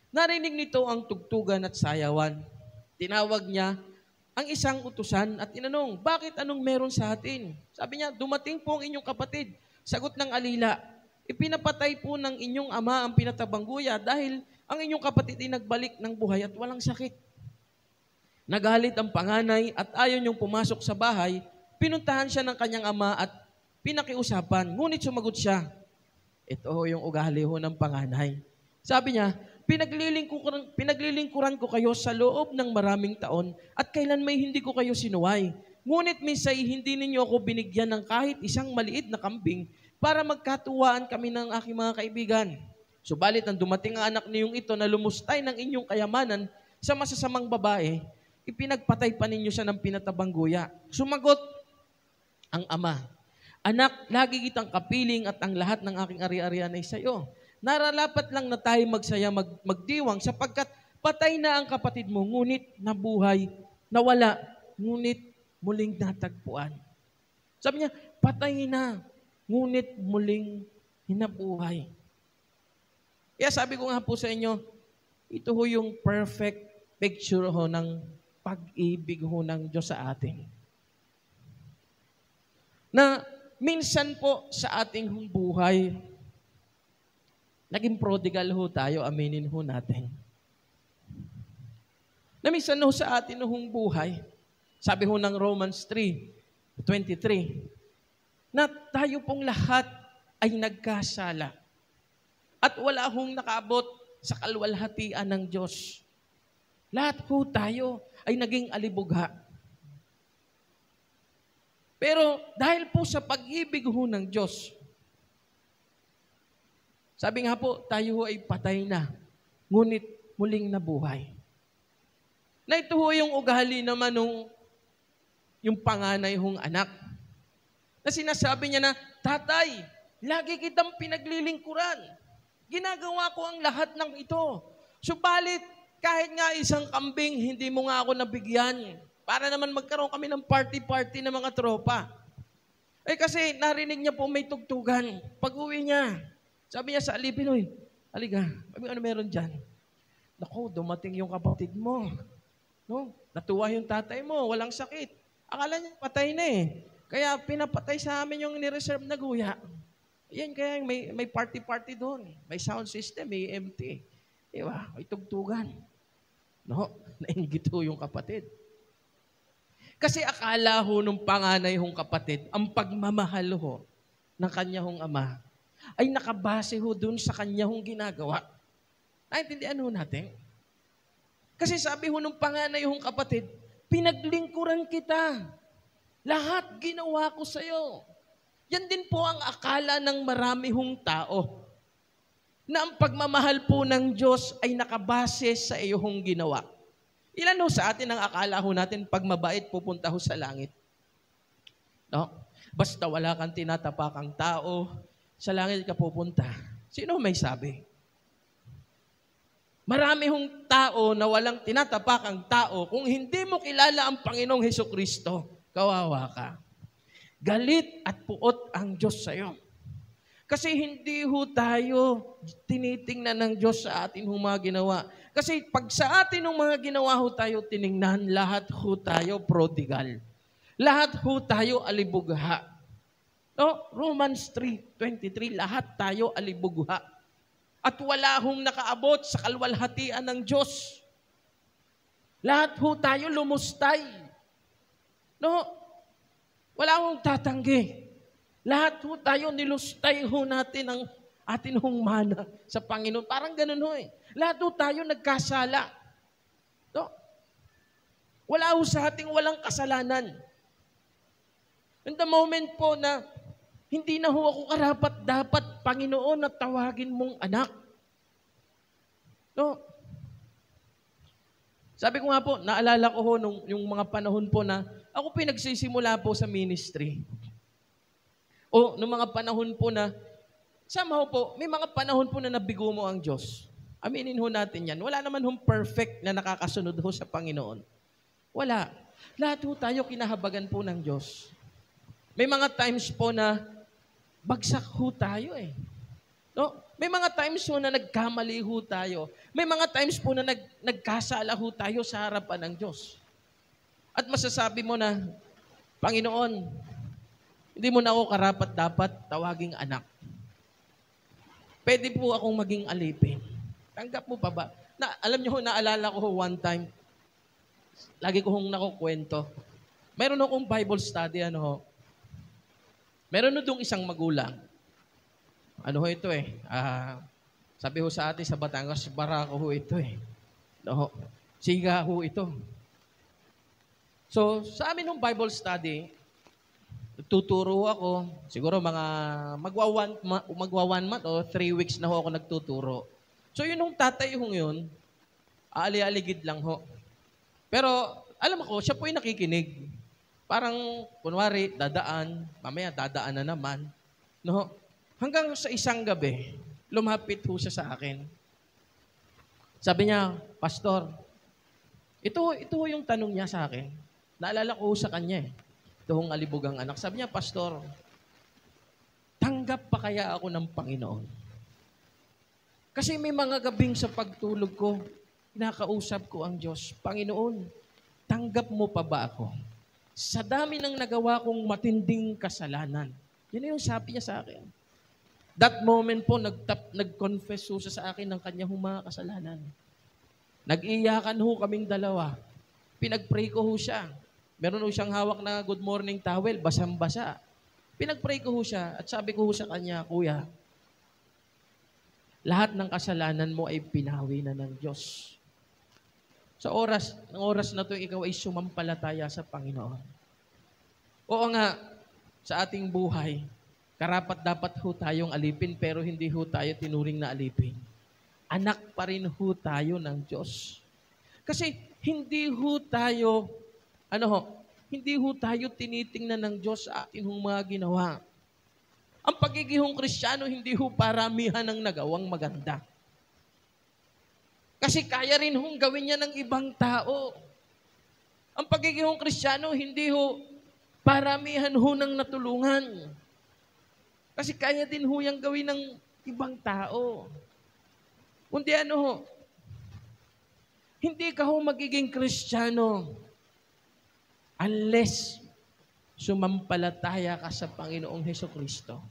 narinig nito ang tugtugan at sayawan. Tinawag niya ang isang utusan at inanong, bakit anong meron sa atin? Sabi niya, dumating po ang inyong kapatid. Sagot ng alila, ipinapatay po ng inyong ama ang pinatabang guya dahil ang inyong kapatid ay nagbalik ng buhay at walang sakit. Nagalit ang panganay at ayaw niyong pumasok sa bahay, pinuntahan siya ng kanyang ama at pinakiusapan. Ngunit sumagot siya, ito yung ugali ho ng panganay. Sabi niya, pinaglilingkuran ko kayo sa loob ng maraming taon at kailan may hindi ko kayo sinuway. Ngunit minsay hindi ninyo ako binigyan ng kahit isang maliit na kambing para magkatuwaan kami ng aking mga kaibigan. Subalit nang dumating ang anak niyong ito na lumustay ng inyong kayamanan sa masasamang babae, ipinagpatay pa ninyo siya ng pinatabang guya. Sumagot ang ama, anak, lagi kitang kapiling at ang lahat ng aking ari-arian ay sa iyo. Nararapat lang na tayo magsaya, magdiwang sapagkat patay na ang kapatid mo, ngunit nabuhay, nawala, ngunit muling natagpuan. Sabi niya, patay na, ngunit muling hinabuhay. Kaya sabi ko nga po sa inyo, ito ho yung perfect picture ho ng pag-ibig ho ng Diyos sa atin. Na minsan po sa ating buhay, naging prodigal ho tayo, aminin ho natin. Na minsan ho sa atin hong buhay, sabi ho ng Romans 3:23, na tayo pong lahat ay nagkasala at wala hong nakaabot sa kalwalhatian ng Diyos. Lahat ho tayo ay naging alibugha. Pero dahil po sa pag-ibig ho ng Diyos, sabi nga po, tayo ho ay patay na, ngunit muling nabuhay. Na ito ho yung ugali naman nung yung panganay hong anak. Na sinasabi niya na, Tatay, lagi kitang pinaglilingkuran. Ginagawa ko ang lahat ng ito. Subalit, kahit nga isang kambing, hindi mo nga ako nabigyan. Para naman magkaroon kami ng party-party ng mga tropa. Kasi narinig niya po may tugtugan. Pag-uwi niya, sabi niya sa alipin, "Uy, halika, ano meron dyan?" Naku, dumating yung kapatid mo. No? Natuwa yung tatay mo, walang sakit. Akala niya patay na eh. Kaya pinapatay sa amin yung nireserve na guya. Yan kaya may party-party doon. May sound system, may EMT. Diba? May tugtugan. No? Nainggit ho yung kapatid. Kasi akala ho nung panganay hong kapatid, ang pagmamahal ho ng kanya hong ama ay nakabase ho dun sa kanya hong ginagawa. Naintindihan ho natin? Kasi sabi ho nung panganay hong kapatid, pinaglingkuran kita. Lahat ginawa ko sa'yo. Yan din po ang akala ng marami hong tao. Na ang pagmamahal po ng Diyos ay nakabase sa iyong ginawa. Ilan ho sa atin ang akala ho natin pag mabait pupunta ho sa langit? No? Basta wala kang tinatapakang tao, sa langit ka pupunta. Sino may sabi? Marami hong tao na walang tinatapakang tao, kung hindi mo kilala ang Panginoong Hesukristo, kawawa ka. Galit at puot ang Diyos sa iyo. Kasi hindi ho tayo tinitingnan ng Diyos sa atin hong mga ginawa. Kasi pag sa atin hong mga ginawa ho tayo tiningnan, lahat ho tayo prodigal. Lahat ho tayo alibugha. No? Romans 3:23, lahat tayo alibugha. At wala hong nakaabot sa kalwalhatian ng Diyos. Lahat ho tayo lumustay. No? Wala hong tatanggi. Lahat ho tayo nilustay ho natin ang atin hong mana sa Panginoon. Parang ganun ho eh. Lahat ho tayo nagkasala. No? Wala ho sa ating walang kasalanan. In the moment po na hindi na ho ako karapat-dapat, Panginoon, na tawagin mong anak. No? Sabi ko nga po, naalala ko ho yung mga panahon po na ako pinagsisimula po sa ministry. O nung mga panahon po na, somehow po, may mga panahon po na nabigo mo ang Diyos. Aminin ho natin yan. Wala naman hong perfect na nakakasunod ho sa Panginoon. Wala. Lahat ho tayo kinahabagan po ng Diyos. May mga times po na bagsak ho tayo eh. No? May mga times po na nagkamali ho tayo. May mga times po na nagkasala ho tayo sa harapan ng Diyos. At masasabi mo na, Panginoon, hindi mo na ako karapat-dapat tawaging anak. Pwede po akong maging alipin. Tanggap mo pa ba? Alam niyo ho, naalala ko ho one time, lagi ko hong nakukwento. Meron akong Bible study, meron doong isang magulang. Ano ho ito eh? Sabi ho sa atin sa Batangas, barako ho ito eh. No, siga ho ito. So, sa amin ng Bible study, tuturo ako, siguro mga magwa 1 month o 3 weeks na ho ako nagtuturo. So yun yung tatay hong yun, aali-aligid lang ho. Pero alam ko, siya po yung nakikinig. Parang, kunwari, dadaan, mamaya dadaan na naman. No? Hanggang sa isang gabi, lumapit ho siya sa akin. Sabi niya, Pastor, ito ho yung tanong niya sa akin. Naalala ko sa kanya eh. Ito hong alibugang anak. Sabi niya, Pastor, tanggap pa kaya ako ng Panginoon? Kasi may mga gabing sa pagtulog ko, kinakausap ko ang Diyos, Panginoon, tanggap mo pa ba ako? Sa dami ng nagawa kong matinding kasalanan. Yan yung sabi niya sa akin. That moment po, nag-confess ho siya sa akin ng kanyang mga kasalanan. Nag-iyakan ho kaming dalawa. Pinag-pray ko ho siya. Meron ho siyang hawak na good morning towel, basang-basa. Pinag-pray ko ho siya at sabi ko ho sa kanya, Kuya, lahat ng kasalanan mo ay pinawi na ng Diyos. Sa oras na to, ikaw ay sumampalataya sa Panginoon. Oo nga, sa ating buhay, karapat dapat ho tayong alipin, pero hindi ho tayo tinuring na alipin. Anak pa rin ho tayo ng Diyos. Kasi hindi ho tayo, hindi ho tayo tinitingnan ng Diyos sa atin hong mga ginawa. Ang pagiging Kristiyano, hindi ho paramihan ng nagawang maganda. Kasi kaya rin hong gawin niya ng ibang tao. Ang pagiging Kristiyano, hindi ho paramihan ho ng natulungan. Kasi kaya din ho yung gawin ng ibang tao. Kundi ano ho, hindi ka ho magiging Kristiyano unless sumampalataya ka sa Panginoong Hesukristo.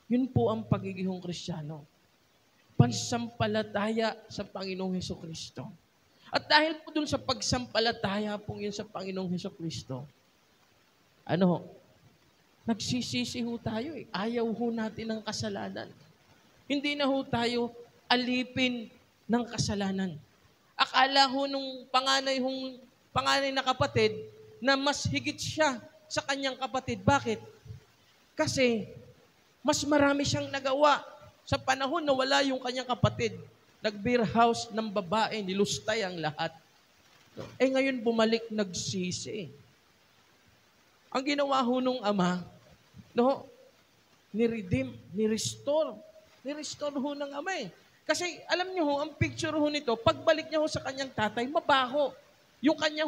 Yun po ang pagiging Kristiyano. Pansampalataya sa Panginoong Hesukristo. At dahil po dun sa pagsampalataya po yun sa Panginoong Hesukristo, nagsisisi ho tayo eh. Ayaw ho natin ng kasalanan. Hindi na ho tayo alipin ng kasalanan. Akala ho nung panganay na kapatid na mas higit siya sa kanyang kapatid. Bakit? Kasi mas marami siyang nagawa sa panahon na wala yung kanyang kapatid. Nag-beer house ng babae, nilustay ang lahat. Ngayon bumalik, nagsisi. Ang ginawa ho nung ama, ni-redeem, ni-restore. Ni-restore ho ng ama eh. Kasi alam niyo ho, ang picture ho nito, pagbalik niya ho sa kanyang tatay, mabaho. Yung kanya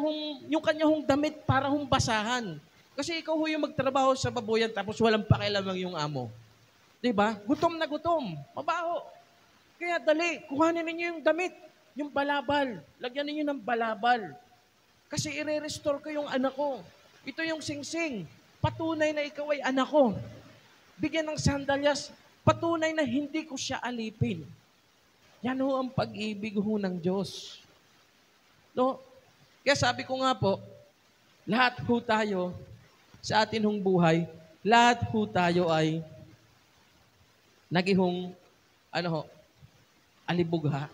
hong damit para hong basahan. Kasi ikaw ho yung magtrabaho sa baboyan tapos walang pakialam yung amo. Diba? Gutom na gutom. Mabaho. Kaya dali, kuhanin ninyo yung damit, yung balabal. Lagyan ninyo ng balabal. Kasi i-restore ko yung anak ko. Ito yung singsing. Patunay na ikaw ay anak ko. Bigyan ng sandalyas. Patunay na hindi ko siya alipin. Yan ho ang pag-ibig ho ng Diyos. No? Kaya sabi ko nga po, lahat ho tayo sa atin hong buhay, lahat ho tayo ay nagihong, alibugha.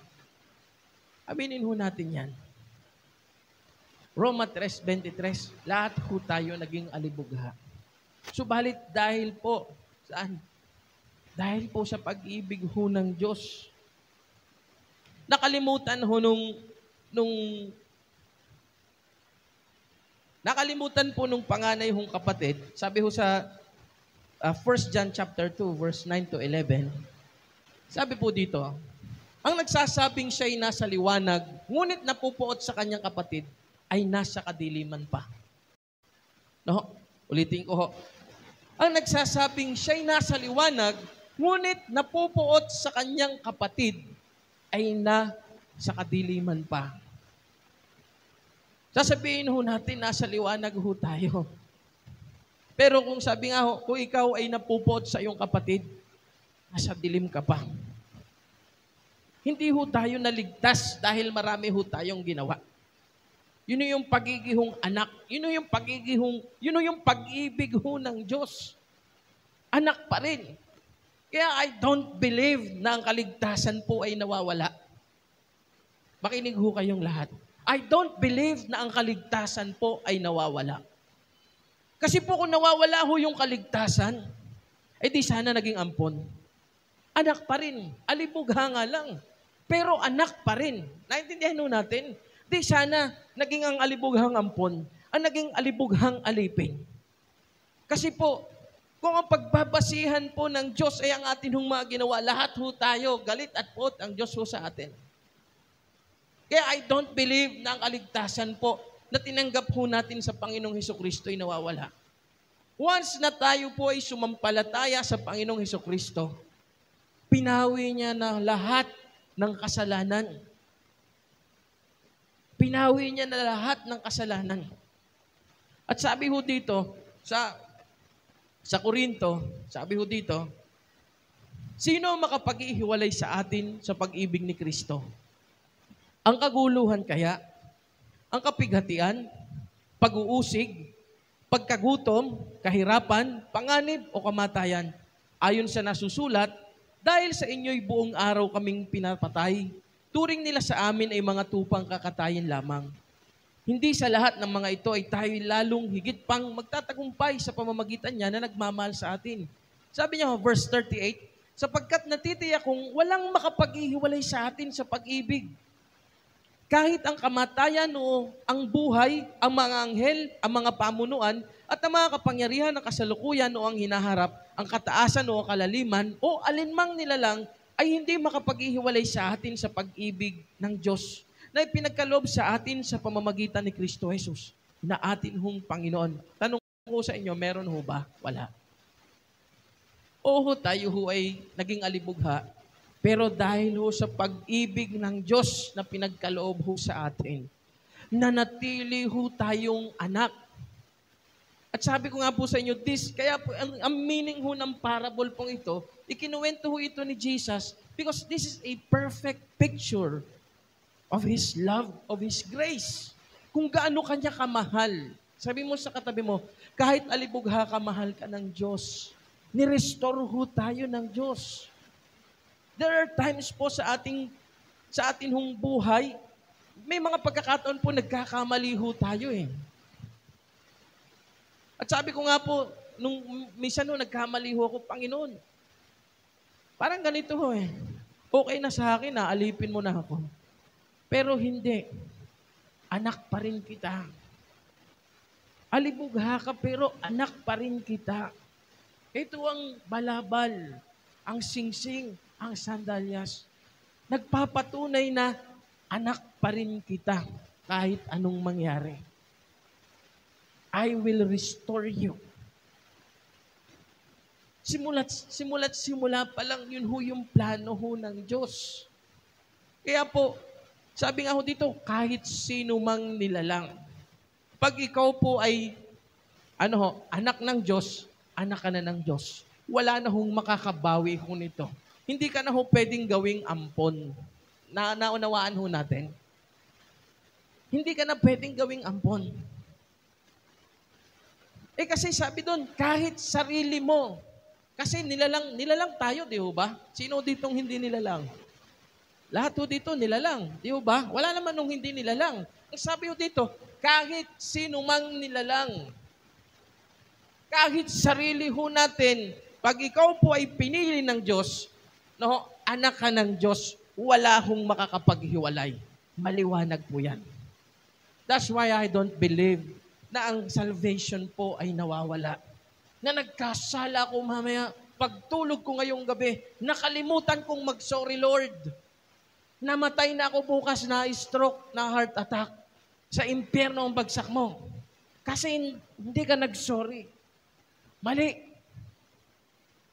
Aminin ho natin yan. Roma 3:23, lahat ho tayo naging alibugha. Subalit dahil po, saan? Dahil po sa pag-ibig ho ng Diyos. Nakalimutan po nung panganay hong kapatid, sabi ho sa 1 John chapter 2, verse 9 to 11, sabi po dito, ang nagsasabing siya'y nasa liwanag, ngunit napupuot sa kanyang kapatid, ay nasa kadiliman pa. No? Ulitin ko ho. Ang nagsasabing siya'y nasa liwanag, ngunit napupuot sa kanyang kapatid, ay nasa kadiliman pa. Sasabihin ho natin, nasa liwanag ho tayo. Pero kung sabi nga ho, kung ikaw ay napupot sa iyong kapatid, nasa dilim ka pa. Hindi ho tayo naligtas dahil marami ho tayong ginawa. Yun yung pagigihong anak. Yun yung pag-ibig ho ng Diyos. Anak pa rin. Kaya I don't believe na ang kaligtasan po ay nawawala. Makinig ho kayong lahat. I don't believe na ang kaligtasan po ay nawawala. Kasi po kung nawawala ho yung kaligtasan, di sana naging ampon. Anak pa rin. Alibugha nga lang. Pero anak pa rin. Naintindihan ho natin? Di sana naging ang alibughang ampon, ang naging alibughang alipin. Kasi po, kung ang pagbabasihan po ng Diyos ay ang atin hong mga ginawa, lahat ho tayo, galit at pot ang Diyos ho sa atin. Kaya I don't believe na ang kaligtasan po na tinanggap ho natin sa Panginoong Hesukristo ay nawawala. Once na tayo po ay sumampalataya sa Panginoong Hesukristo, pinawi niya na lahat ng kasalanan. Pinawi niya na lahat ng kasalanan. At sabi ho dito, sa Korinto, sabi ho dito, sino makapag-ihiwalay sa atin sa pag-ibig ni Kristo? Ang kaguluhan kaya, ang kapighatian, pag-uusig, pagkagutom, kahirapan, panganib o kamatayan, ayon sa nasusulat, dahil sa inyo'y buong araw kaming pinapatay, turing nila sa amin ay mga tupang kakatayin lamang. Hindi sa lahat ng mga ito ay tayo lalong higit pang magtatagumpay sa pamamagitan niya na nagmamahal sa atin. Sabi niya, verse 38, sapagkat natitiyak kong walang makapag-ihiwalay sa atin sa pag-ibig Kahit ang kamatayan o ang buhay, ang mga anghel, ang mga pamunuan, at ang mga kapangyarihan ng kasalukuyan o ang hinaharap, ang kataasan o kalaliman, o alinmang nilalang, ay hindi makapaghihiwalay sa atin sa pag-ibig ng Diyos na ipinagkaloob sa atin sa pamamagitan ni Kristo Jesus na atin hong Panginoon. Tanong ko sa inyo, meron ho ba? Wala. Oo, tayo ho ay naging alibugha, pero dahil ho sa pag-ibig ng Diyos na pinagkaloob ho sa atin, nanatili ho tayong anak. At sabi ko nga po sa inyo, kaya po, ang meaning ho ng parable pong ito, ikinuwento ho ito ni Jesus because this is a perfect picture of His love, of His grace. Kung gaano kanya kamahal. Sabi mo sa katabi mo, kahit alibugha ka, mahal ka ng Diyos. Ni-restore ho tayo ng Diyos. There are times po sa ating hong buhay, may mga pagkakataon po nagkakamali ho tayo eh. At sabi ko nga po, nung minsan ho, nagkamali ho ako, Panginoon. Parang ganito ho eh. Okay na sa akin, alipin mo na ako. Pero hindi. Anak pa rin kita. Alibugha ka, pero anak pa rin kita. Ito ang balabal, ang singsing, ang sandalyas. Nagpapatunay na anak pa rin kita kahit anong mangyari. I will restore you. Simula pa lang yun ho yung plano ho ng Diyos. Kaya po, sabi nga ho dito, kahit sino mang nilalang. Pag ikaw po ay anak ng Diyos, anak ka na ng Diyos. Wala na hong makakabawi ho nito. Hindi ka na ho pwedeng gawing ampon. Naunawaan ho natin. Hindi ka na pwedeng gawing ampon. Kasi sabi doon, kahit sarili mo. Kasi nilalang tayo, di ba? Sino ditong hindi nilalang? Lahat ho dito nilalang, di ba? Wala naman nung hindi nilalang. Ang sabi ho dito, kahit sino mang nilalang. Kahit sarili ho natin, pag ikaw po ay pinili ng Diyos, anak ka ng Diyos, wala hong makakapaghiwalay. Maliwanag po yan. That's why I don't believe na ang salvation po ay nawawala. Na nagkasala ko mamaya, pagtulog ko ngayong gabi, nakalimutan kong mag-sorry Lord. Namatay na ako bukas na stroke, na heart attack. Sa impyerno ang bagsak mo. Kasi hindi ka nag-sorry. Mali.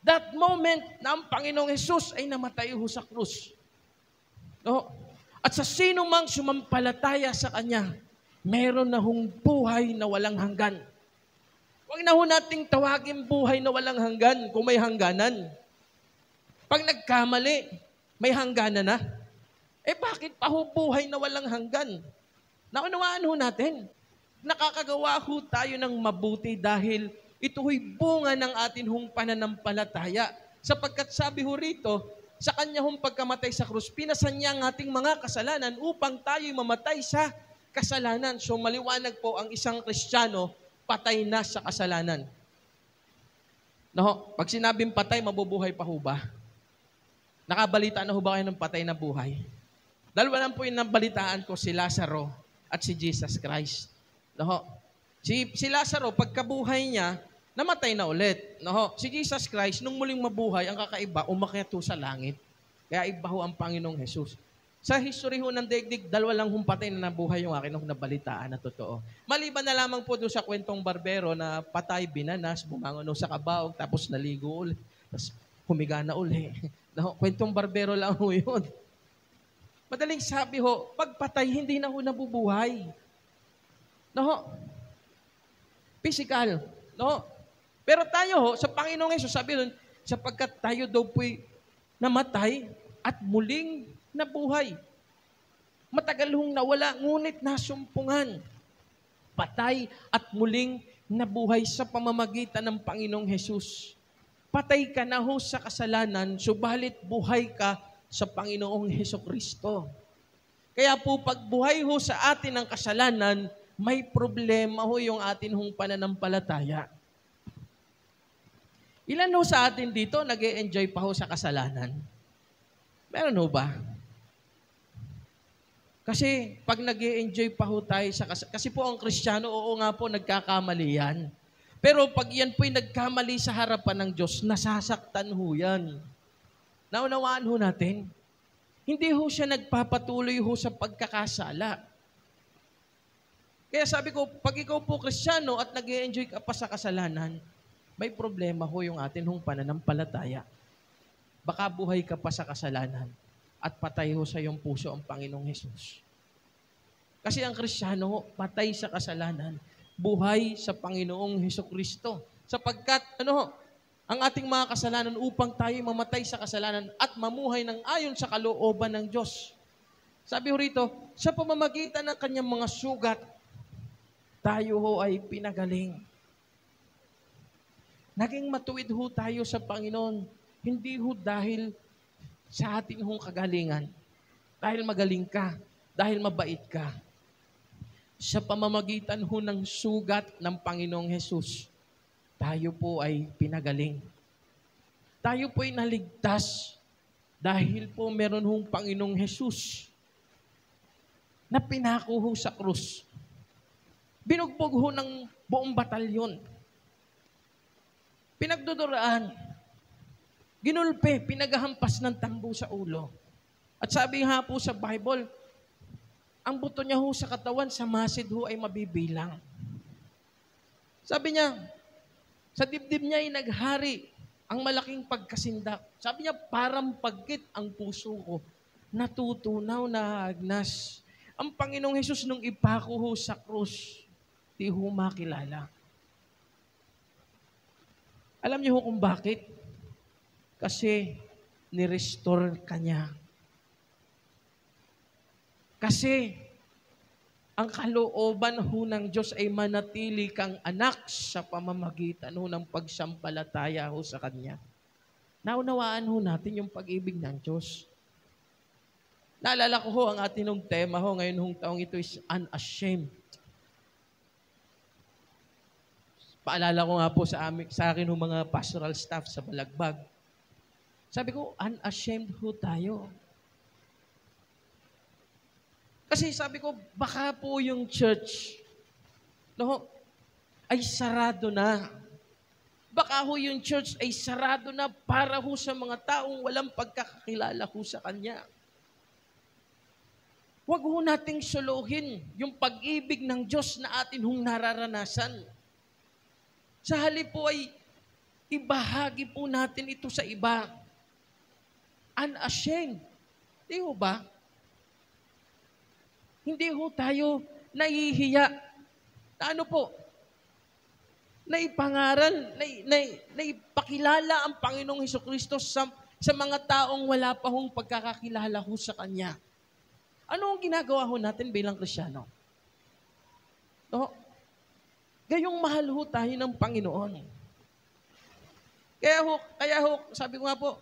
That moment na ang Panginoong Jesus ay namatay ho sa krus. At sa sino mang sumampalataya sa Kanya, meron na hong buhay na walang hanggan. Huwag na ho nating tawagin buhay na walang hanggan kung may hangganan. Pag nagkamali, may hangganan na. Bakit pa ho buhay na walang hanggan? Naunawaan ho natin. Nakakagawa ho tayo ng mabuti dahil ito ho'y bunga ng atin hong pananampalataya. Sapagkat sabi ho rito, sa Kanya hong pagkamatay sa krus, pinasan niya ang ating mga kasalanan upang tayo'y mamatay sa kasalanan. So maliwanag po ang isang Kristiyano, patay na sa kasalanan. Pag sinabing patay, mabubuhay pa ho ba? Nakabalita na ho ba kayo ng patay na buhay? Dalawa lang po yung nabalitaan ko, si Lazaro at si Jesus Christ. Si Lazaro, pagkabuhay niya, namatay na ulit. Si Jesus Christ, nung muling mabuhay, ang kakaiba, umakyat ho sa langit. Kaya iba ho ang Panginoong Jesus. Sa history ho ng daigdig, dalawa lang hong patay na nabuhay yung akin nung nabalitaan na totoo. Maliban na lamang po doon sa kwentong barbero na patay, binanas, bumangon sa kabaog, tapos naligo ulit, tapos humiga na uli. Kwentong barbero lang ho yun. Madaling sabi ho, pag patay, hindi na ho nabubuhay. Physical. Pero tayo ho, sa Panginoong Hesus, sabi nun, sapagkat tayo daw po'y namatay at muling nabuhay. Matagal hong nawala, ngunit nasumpungan. Patay at muling nabuhay sa pamamagitan ng Panginoong Hesus. Patay ka na ho sa kasalanan, subalit buhay ka sa Panginoong Hesukristo. Kaya po pagbuhay ho sa atin ng kasalanan, may problema ho yung atin hong pananampalataya. Ilan ho sa atin dito nag-e-enjoy pa ho sa kasalanan? Meron ho ba? Kasi pag nag-e-enjoy pa ho tayo kasi po ang Kristiyano, oo nga po, nagkakamali yan. Pero pag yan po'y nagkamali sa harapan ng Diyos, nasasaktan ho yan. Naunawaan ho natin. Hindi ho siya nagpapatuloy ho sa pagkakasala. Kaya sabi ko, pag ikaw po Kristiyano at nag-e-enjoy ka pa sa kasalanan, may problema ho yung atin hong pananampalataya. Baka buhay ka pa sa kasalanan at patay ho sa iyong puso ang Panginoong Hesus. Kasi ang Kristiyano, patay sa kasalanan, buhay sa Panginoong Hesukristo. Sapagkat, ang ating mga kasalanan upang tayo mamatay sa kasalanan at mamuhay ng ayon sa kalooban ng Diyos. Sabi ho rito, sa pamamagitan ng kanyang mga sugat, tayo ho ay pinagaling. Naging matuwid ho tayo sa Panginoon, hindi ho dahil sa ating hong kagalingan, dahil magaling ka, dahil mabait ka. Sa pamamagitan ho ng sugat ng Panginoong Hesus, tayo po ay pinagaling. Tayo po ay naligtas dahil po meron hong Panginoong Hesus na pinako ho sa krus. Binugbog ho ng buong batalyon. Pinagduduraan. Ginulpe, pinagahampas ng tambo sa ulo. At sabi nga po sa Bible, ang buto niya ho sa katawan, sa masid ho ay mabibilang. Sabi niya, sa dibdib niya ay naghari ang malaking pagkasindak. Sabi niya, parang pagkit ang puso ko, natutunaw na agnas. Ang Panginoong Hesus nung ipako ho sa krus, di ho makilala. Alam niyo ho kung bakit? Kasi ni-restore ka niya. Kasi ang kalooban ho ng Diyos ay manatili kang anak sa pamamagitan ho ng pagsampalataya ho sa Kanya. Naunawaan ho natin yung pag-ibig ng Diyos. Naalala ko ho ang ating tema ho ngayon hong taong ito is unashamed. Paalala ko nga po sa akin ho mga pastoral staff sa Balagbag. Sabi ko, unashamed ho tayo. Kasi sabi ko, baka po yung church, ay sarado na. Baka ho yung church ay sarado na para ho sa mga taong walang pagkakakilala ho sa Kanya. Huwag ho nating suluhin yung pag-ibig ng Diyos na atin hong nararanasan. Sa halip po ay ibahagi po natin ito sa iba. Unashamed. Di ho ba? Hindi ho tayo nahihiya. Na ano po? Naipangaral, naipakilala ang Panginoong Hesukristo sa mga taong wala pa hong pagkakakilala ho sa Kanya. Ano ang ginagawa ho natin bilang Kristiyano? Gayong mahal ho tayo ng Panginoon. Kaya ho, sabi ko nga po,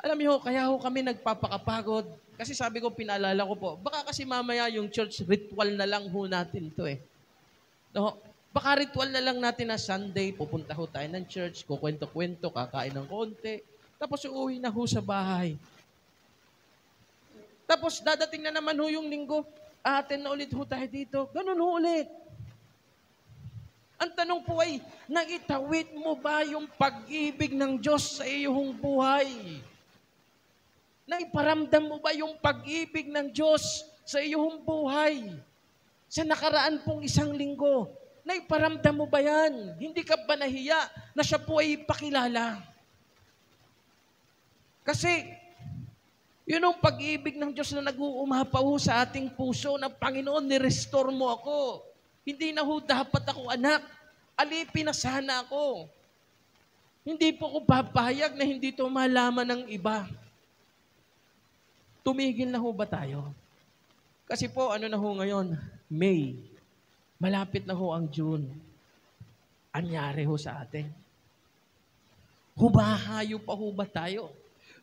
alam niyo, kaya ho kami nagpapakapagod. Kasi sabi ko, pinaalala ko po, baka kasi mamaya yung church ritual na lang ho natin ito eh. Baka ritual na lang natin na Sunday, pupunta ho tayo ng church, kukwento-kwento, kakain ng konti, tapos uuwi na ho sa bahay. Tapos dadating na naman ho yung linggo, atin na ulit ho tayo dito. Ganun ho ulit. Ang tanong po ay, naitawid mo ba yung pag-ibig ng Diyos sa iyong buhay? Naiparamdam mo ba yung pag-ibig ng Diyos sa iyong buhay? Sa nakaraan pong isang linggo, naiparamdam mo ba yan? Hindi ka ba nahiya na siya po ay pakilala? Kasi, yun ang pag-ibig ng Diyos na nag-uumapaw sa ating puso na Panginoon, ni-restore mo ako. Hindi na ho dapat ako anak. Alipin na sana ako. Hindi po ako papayag na hindi ito malaman ng iba. Tumigil na ho ba tayo? Kasi po, ano na ho ngayon? May. Malapit na ho ang June. Anyari ho sa atin. Humahayo pa ho ba tayo?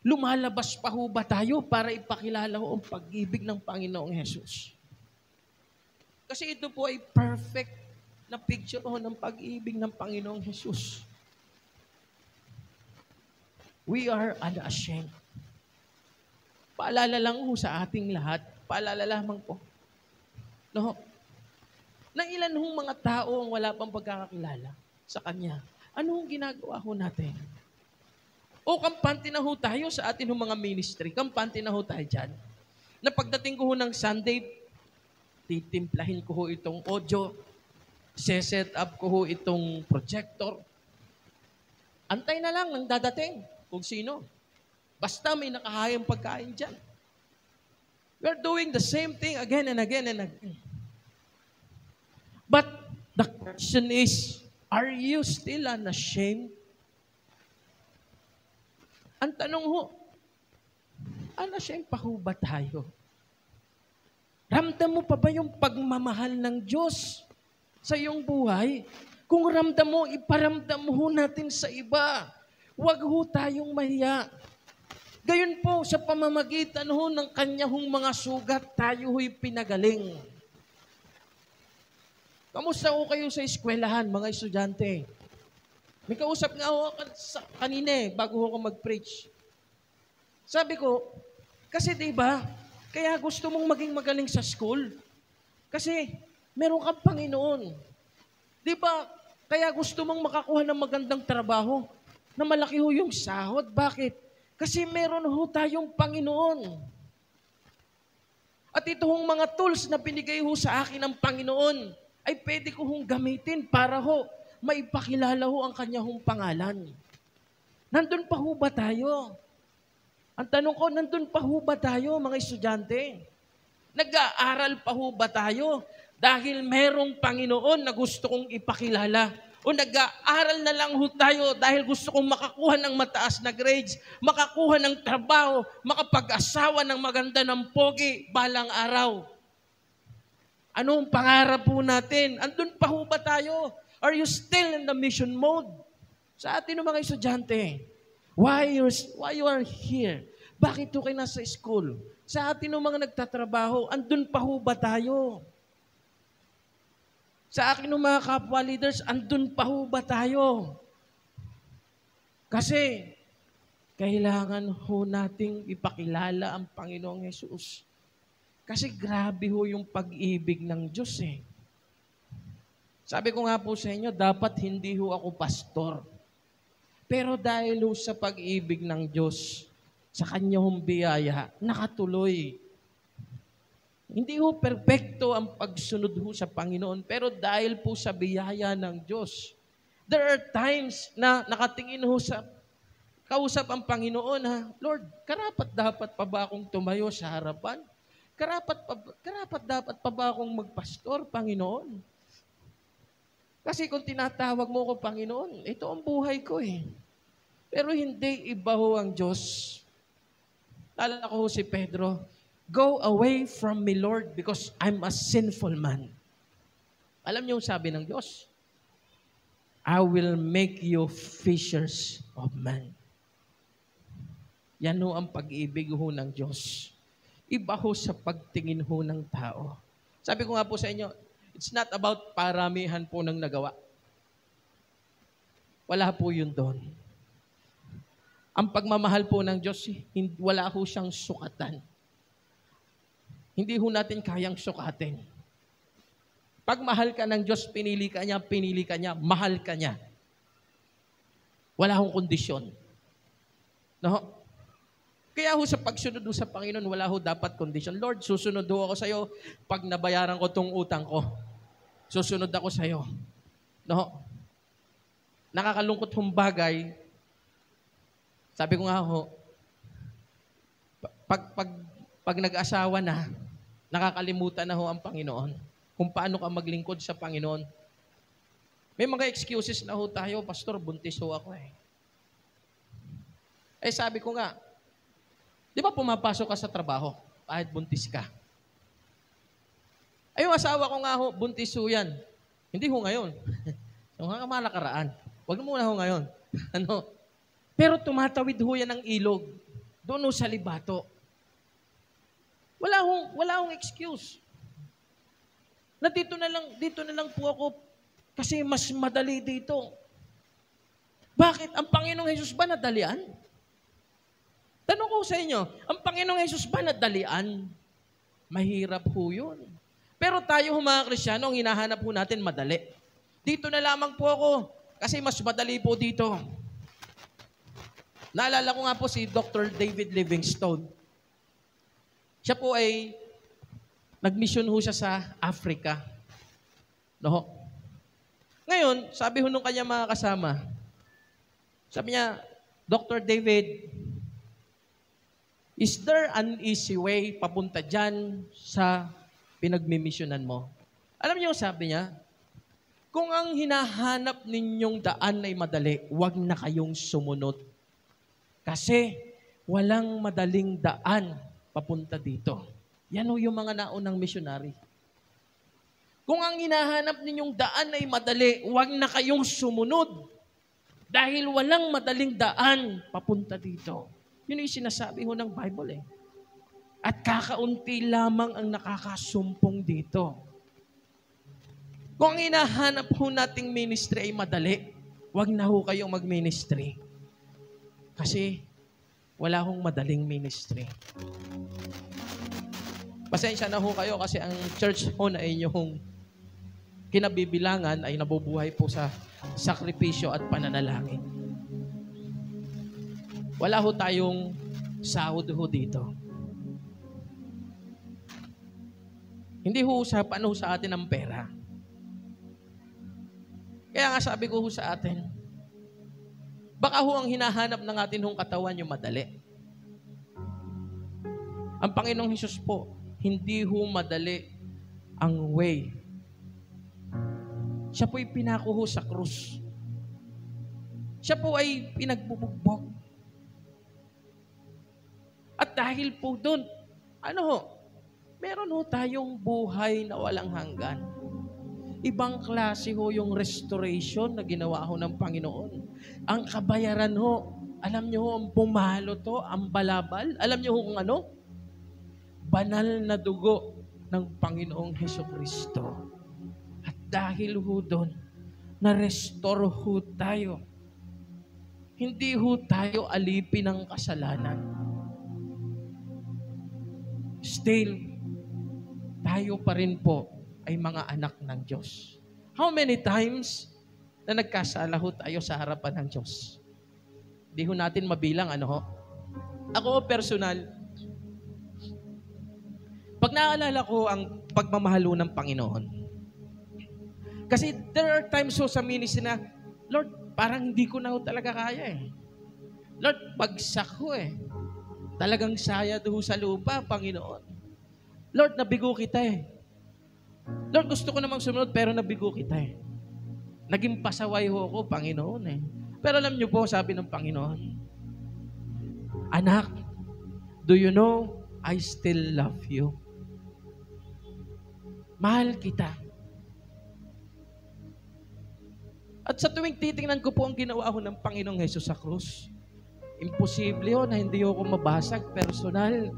Lumalabas pa ho ba tayo para ipakilala ho ang pag-ibig ng Panginoong Hesus? Kasi ito po ay perfect na picture ho ng pag-ibig ng Panginoong Hesus. We are unashamed. Paalala lang ho sa ating lahat, paalala lamang po. No? Na ilan hong mga tao ang wala pang pagkakakilala sa Kanya. Ano hong ginagawa ho natin? O kampante na ho tayo sa atin hong mga ministry. Kampante na ho tayo dyan. Na pagdating ko ho ng Sunday, titimplahin ko ho itong audio, set up ko ho itong projector. Antay na lang ng dadating kung sino. Basta may nakahayang pagkain dyan. We're doing the same thing again and again and again. But the question is, are you still unashamed? Ang tanong ho, unashamed pa ho ba tayo? Ramdam mo pa ba yung pagmamahal ng Diyos sa iyong buhay? Kung ramdam mo, iparamdam ho natin sa iba. Huwag ho tayong mahiya. Gayon po, sa pamamagitan ho ng kanya hong mga sugat, tayo ho'y pinagaling. Kamusta ho kayo sa eskwelahan, mga estudyante? May kausap nga ho kanina bago ho ako mag-preach. Sabi ko, kasi diba, kaya gusto mong maging magaling sa school? Kasi meron kang Panginoon. Diba, kaya gusto mong makakuha ng magandang trabaho na malaki ho yung sahod. Bakit? Kasi meron ho tayong Panginoon. At ito hong mga tools na binigay ho sa akin ng Panginoon ay pwede ko hong gamitin para ho maipakilala ho ang kanya hong pangalan. Nandun pa ho ba tayo? Ang tanong ko, nandun pa ho ba tayo, mga estudyante? Nag-aaral pa ho ba tayo dahil merong Panginoon na gusto kong ipakilala? O nag-aaral na lang ho tayo dahil gusto kong makakuha ng mataas na grades, makakuha ng trabaho, makapag-asawa ng maganda ng pogi balang araw? Anong pangarap po natin? Andun pa ho ba tayo? Are you still in the mission mode? Sa atin mga estudyante, why you are here? Bakit ho kayo nasa school? Sa atin mga nagtatrabaho, andun pa ho ba tayo? Sa akin ng mga kapwa leaders, andun pa ho ba tayo? Kasi, kailangan ho nating ipakilala ang Panginoong Hesus. Kasi grabe ho yung pag-ibig ng Diyos eh. Sabi ko nga po sa inyo, dapat hindi ho ako pastor. Pero dahil ho sa pag-ibig ng Diyos, sa kanyang biyaya, nakatuloy. Hindi ho perpekto ang pagsunod ho sa Panginoon, pero dahil po sa biyaya ng Diyos, there are times na nakatingin ho sa kausap ang Panginoon, ha, Lord, karapat dapat pa ba akong tumayo sa harapan? Karapat dapat pa ba akong magpastor, Panginoon? Kasi kung tinatawag mo ko, Panginoon, ito ang buhay ko eh. Pero hindi iba ho ang Diyos. Alala ko ho si Pedro, go away from me, Lord, because I'm a sinful man. Alam niyo yung sabi ng Diyos? I will make you fishers of men. Yan ho ang pag-ibig ho ng Diyos. Iba ho sa pagtingin ho ng tao. Sabi ko nga po sa inyo, it's not about paramihan po ng nagawa. Wala po yun doon. Ang pagmamahal po ng Diyos, wala ho siyang sukatan. Hindi ho natin kayang sukatin. Pag mahal ka ng Diyos, pinili ka niya, mahal ka niya. Wala hong kondisyon. No? Kaya ho sa pagsunod ho sa Panginoon, wala ho dapat kondisyon. Lord, susunod ho ako sa iyo pag nabayaran ko tong utang ko. Susunod ako sa iyo. No? Nakakalungkot hong bagay. Sabi ko nga ho, pag nag-asawa na, nakakalimutan na ho ang Panginoon. Kung paano ka maglingkod sa Panginoon. May mga excuses na ho tayo, Pastor, buntis ho ako eh. Eh sabi ko nga, di ba pumapasok ka sa trabaho kahit buntis ka? Ay yung asawa ko nga ho, buntis ho yan. Hindi ho ngayon. Yung mga malakaraan. Huwag muna ho ngayon. Ano? Pero tumatawid ho yan ng ilog. Doon ho sa libato. Wala hong excuse. Na dito na lang po ako kasi mas madali dito. Bakit? Ang Panginoong Hesus ba nadalian? Tanong ko sa inyo, ang Panginoong Hesus ba nadalian? Mahirap ho yun. Pero tayo mga Kristiyano, ang hinahanap po natin madali. Dito na lamang po ako kasi mas madali po dito. Naalala ko nga po si Dr. David Livingstone. Siya po ay nag-mission ho siya sa Africa. No? Ngayon, sabi ho nung kanya mga kasama, sabi niya, Dr. David, is there an easy way papunta dyan sa pinagmimisyonan mo? Alam niyo, sabi niya, kung ang hinahanap ninyong daan ay madali, huwag na kayong sumunod. Kasi walang madaling daan papunta dito. Yan o yung mga naunang missionary. Kung ang hinahanap ninyong daan ay madali, huwag na kayong sumunod. Dahil walang madaling daan papunta dito. Yun yung sinasabi ho ng Bible eh. At kakaunti lamang ang nakakasumpong dito. Kung ang hinahanap ho nating ministry ay madali, huwag na ho kayong mag-ministry. Kasi wala hong madaling ministry. Pasensya na ho kayo kasi ang church ho na inyong kinabibilangan ay nabubuhay po sa sakripisyo at pananalangin. Wala ho tayong sahod ho dito. Hindi ho usapan ho sa atin ang pera. Kaya nga sabi ko ho sa atin, baka ho ang hinahanap ng atin hong katawan yung madali. Ang Panginoong Hesus po, hindi ho madali ang way. Siya po'y pinako ho sa krus. Siya po ay pinagbubugbog. At dahil po doon, meron ho tayong buhay na walang hanggan. Ibang klase ho yung restoration na ginawa ho ng Panginoon. Ang kabayaran ho, alam nyo ho, ang pumalo to, ang balabal. Alam nyo ho kung ano? Banal na dugo ng Panginoong Hesukristo. At dahil ho doon, na-restore ho tayo. Hindi ho tayo alipin ng kasalanan. Still, tayo pa rin po ay mga anak ng Diyos. How many times na nagkasala ho tayo sa harapan ng Diyos? Di ho natin mabilang, Ako personal, pag naalala ko ang pagmamahalo ng Panginoon, kasi there are times ho sa ministry na, Lord, parang hindi ko na ho talaga kaya eh. Lord, bagsak ho eh. Talagang sayad ho sa lupa, Panginoon. Lord, nabigo kita eh. Lord, gusto ko namang sumunod pero nabigo kita eh. Naging pasaway ho ako, Panginoon eh. Pero alam niyo po, sabi ng Panginoon, anak, do you know, I still love you. Mahal kita. At sa tuwing titingnan ko po ang ginawa ho ng Panginoong Hesus sa krus, imposible ho na hindi ho ako mabasag personal.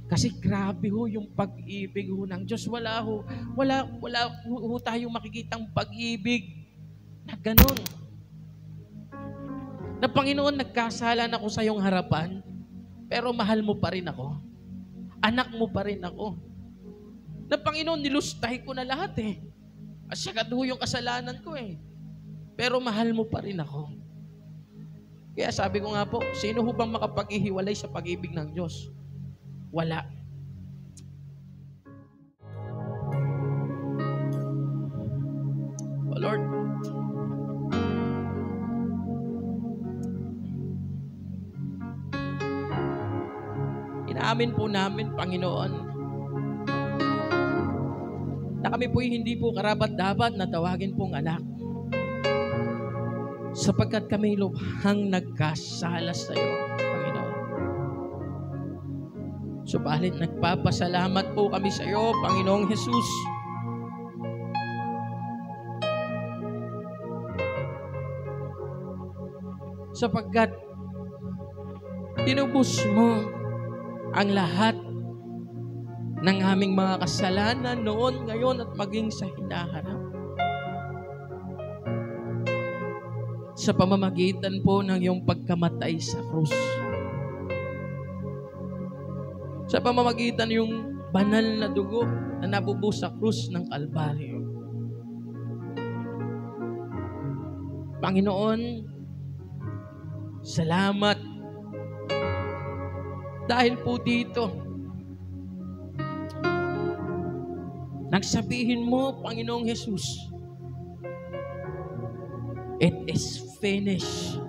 Kasi grabe ho yung pag-ibig ho ng Diyos. Wala ho tayong makikitang pag-ibig na ganun. Na Panginoon, nagkasala na ako sa iyong harapan, pero mahal mo pa rin ako. Anak mo pa rin ako. Na Panginoon, nilustay ko na lahat eh. At sagad ho yung kasalanan ko eh. Pero mahal mo pa rin ako. Kaya sabi ko nga po, sino ho bang makapag-ihiwalay sa pag-ibig ng Diyos? Wala. Oh Lord, inaamin po namin, Panginoon, na kami po'y hindi po karapat-dapat na tawagin pong anak. Sapagkat kami lubhang nagkasala sa iyo, Panginoon. Subalit nagpapasalamat po kami sa iyo, Panginoong Hesus. Sapagkat tinubos mo ang lahat ng aming mga kasalanan noon, ngayon at maging sa hinaharap. Sa pamamagitan po ng iyong pagkamatay sa krus. Sa pamamagitan yung banal na dugo na nabubuhos sa krus ng Kalbaryo. Panginoon, salamat dahil po dito, nagsabihin mo, Panginoong Jesus, it is finished.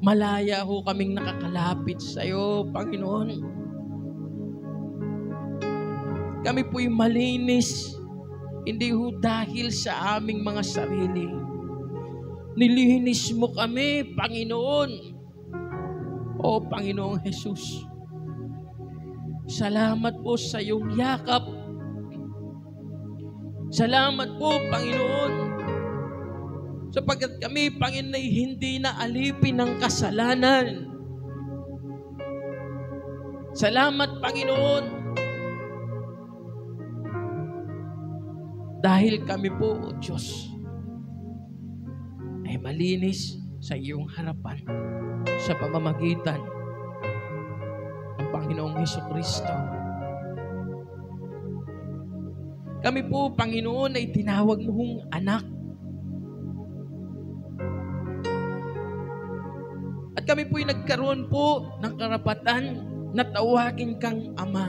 Malaya ho kaming nakakalapit sa iyo, Panginoon. Kami po'y malinis, hindi ho dahil sa aming mga sarili. Nilinis mo kami, Panginoon. O Panginoong Jesus, salamat po sa iyong yakap. Salamat po, Panginoon, sapagkat kami, Panginoon, ay hindi na alipin ng kasalanan. Salamat, Panginoon, dahil kami po, O Diyos, ay malinis sa iyong harapan sa pamamagitan ng Panginoong Hesukristo. Kami po, Panginoon, ay tinawag mo hong anak. At kami po'y nagkaroon po ng karapatan na tawagin kang Ama.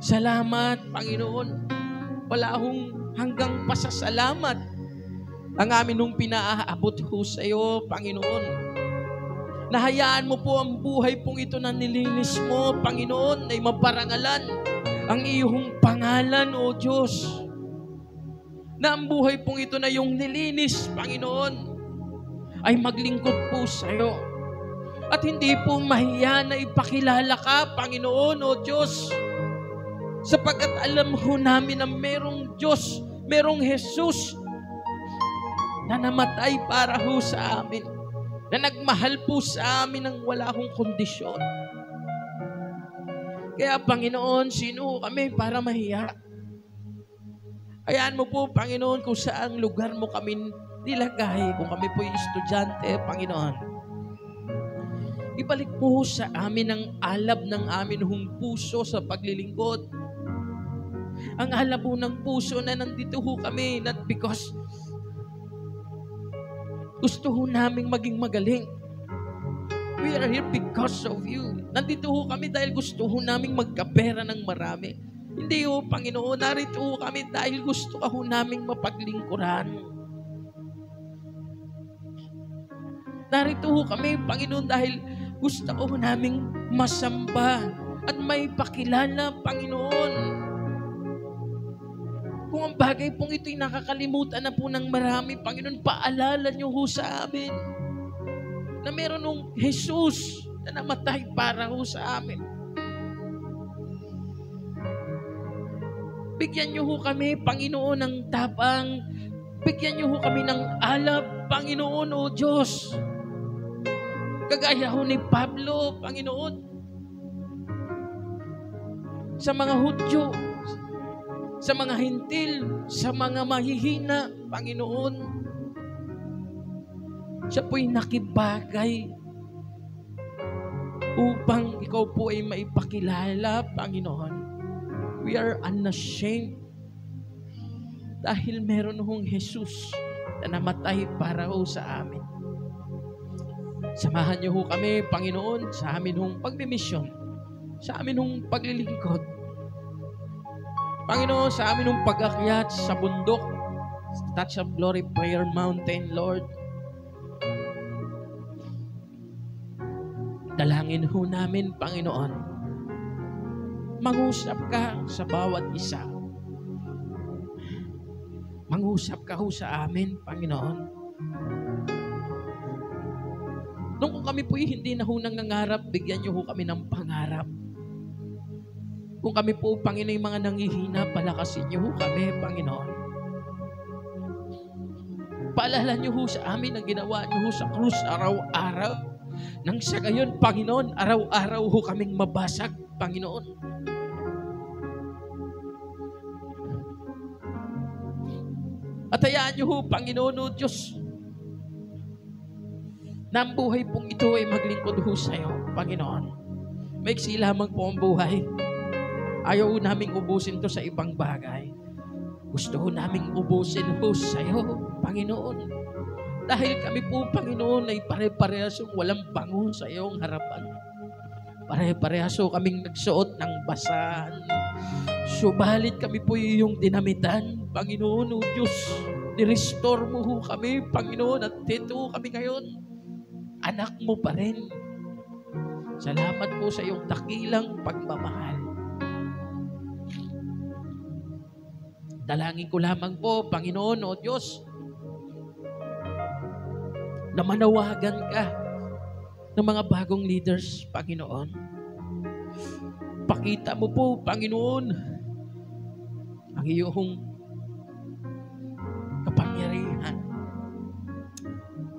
Salamat, Panginoon. Wala hong hanggang pasasalamat ang amin hong pinaaabot ho sa iyo, Panginoon. Nahayaan mo po ang buhay pong ito na nilinis mo, Panginoon, ay maparangalan ang iyong pangalan, O Diyos. Na ang buhay pong ito na yung nilinis, Panginoon, ay maglingkod po sa iyo. At hindi po mahiya na ipakilala ka, Panginoon, O Diyos. Sapagkat alam ho namin na merong Diyos, merong Jesus na namatay para ho sa amin, na nagmahal po sa amin ng wala hong kondisyon. Kaya, Panginoon, sino kami para mahiya? Hayaan mo po, Panginoon, kung saang lugar mo kami nilagay. Kung kami po yung estudyante, Panginoon, ibalik mo sa amin ang alab ng amin hong puso sa paglilingkod. Ang alab po ng puso na nandito ho kami, not because gusto ho naming maging magaling. We are here because of you. Nandito ho kami dahil gusto ho naming magkapera ng marami. Hindi ho, Panginoon, narito ho kami dahil gusto ka ho naming mapaglingkuran. Narito ho kami, Panginoon, dahil gusto ho naming masamba at may pakilala, Panginoon. Kung ang bagay pong ito'y nakakalimutan na po ng marami, Panginoon, paalala niyo ho sa amin na meron nung Jesus na namatay para ho sa amin. Bigyan niyo ho kami, Panginoon, ng tapang. Bigyan niyo ho kami ng alab, Panginoon, O Diyos. Kagaya ho ni Pablo, Panginoon, sa mga Hudyo, sa mga hintil, sa mga mahihina, Panginoon. Siya po'y nakibagay upang ikaw po ay maipakilala, Panginoon. We are unashamed dahil meron hong Jesus na namatay para ho sa amin. Samahan niyo ho kami, Panginoon, sa amin hong pagmimisyon, sa amin hong paglilingkod. Panginoon, sa amin hong pag-akyat sa bundok, Touch of Glory Prayer Mountain, Lord. Dalangin ho namin, Panginoon, mangusap ka sa bawat isa. Mangusap ka ho sa amin, Panginoon. Nung kung kami po'y hindi na ho nangangarap, bigyan niyo ho kami ng pangarap. Kung kami po, Panginoon, mga nanghihina, palakasin niyo ho kami, Panginoon. Paalala niyo ho sa amin ang ginawa niyo ho sa krus araw-araw. Nang sa gayon, Panginoon, araw-araw ho kaming mabasag, Panginoon. At hayaan niyo ho, Panginoon, O Diyos, na ang buhay pong ito ay maglingkod ho sa iyo, Panginoon. maiksi lamang po ang buhay. Ayaw naming ubusin to sa ibang bagay. Gusto ho naming ubusin ho sa iyo, Panginoon. Dahil kami po, Panginoon, ay pare-parehas walang bango sa iyong harapan. Pare-parehas kaming nagsuot ng basahan. Subalit kami po iyong dinamitan, Panginoon, O Diyos. Ni-restore mo ho kami, Panginoon, at dito kami ngayon. Anak mo pa rin. Salamat po sa iyong dakilang pagmamahal. Dalangin ko lamang po, Panginoon, O Diyos, na manawagan ka ng mga bagong leaders, Panginoon. Pakita mo po, Panginoon, ang iyong kapangyarihan,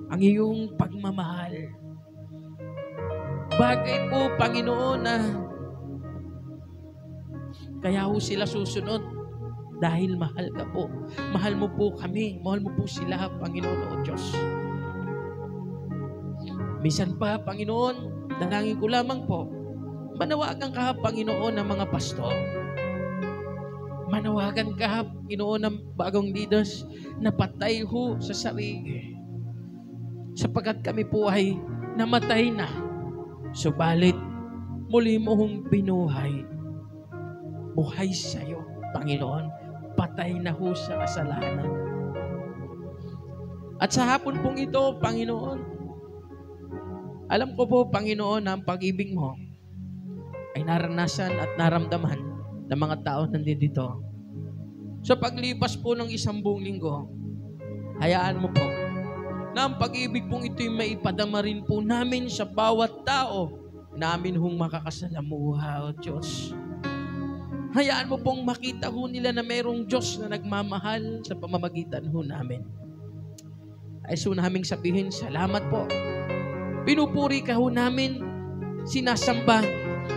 ang iyong pagmamahal. Bagay po, Panginoon, na kaya ho sila susunod dahil mahal ka po. Mahal mo po kami. Mahal mo po sila, Panginoon, O Diyos. Minsan pa, Panginoon, dalangin ko lamang po, manawagan ka, Panginoon, ng mga pastor. Manawagan ka, Panginoon, ng bagong leaders na patay ho sa sarili. Sapagkat kami po ay namatay na. Subalit, muli mo hong binuhay. Buhay sa iyo, Panginoon. Patay na ho sa kasalanan. At sa hapon pong ito, Panginoon, alam ko po, Panginoon, na ang pag-ibig mo ay naranasan at naramdaman ng mga tao nandito. Sa paglipas po ng 1 buong linggo, hayaan mo po na ang pag-ibig pong ito'y maipadama rin po namin sa bawat tao namin hong makakasalamuha, O Diyos. Hayaan mo pong makita ho nila na mayroong Diyos na nagmamahal sa pamamagitan ho namin. Ay so naming sabihin, salamat po. Pinupuri ka ho namin, sinasamba,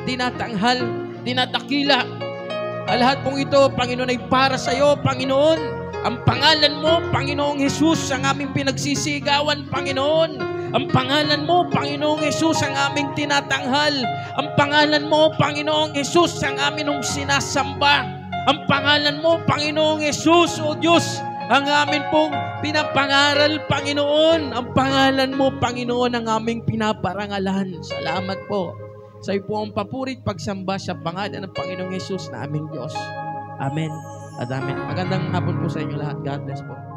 tinatanghal, tinatakila. Lahat pong ito, Panginoon, ay para sa iyo, Panginoon. Ang pangalan mo, Panginoong Jesus, ang aming pinagsisigawan, Panginoon. Ang pangalan mo, Panginoong Jesus, ang aming tinatanghal. Ang pangalan mo, Panginoong Jesus, ang aming sinasamba. Ang pangalan mo, Panginoong Jesus, O Diyos, ang amin pong pinapangaral, Panginoon. Ang pangalan mo, Panginoon, ang aming pinaparangalan. Salamat po sa iyo po ang papurit pagsamba sa pangalan ng Panginoong Jesus na aming Diyos. Amen at amen. Magandang hapon po sa inyo lahat. God bless po.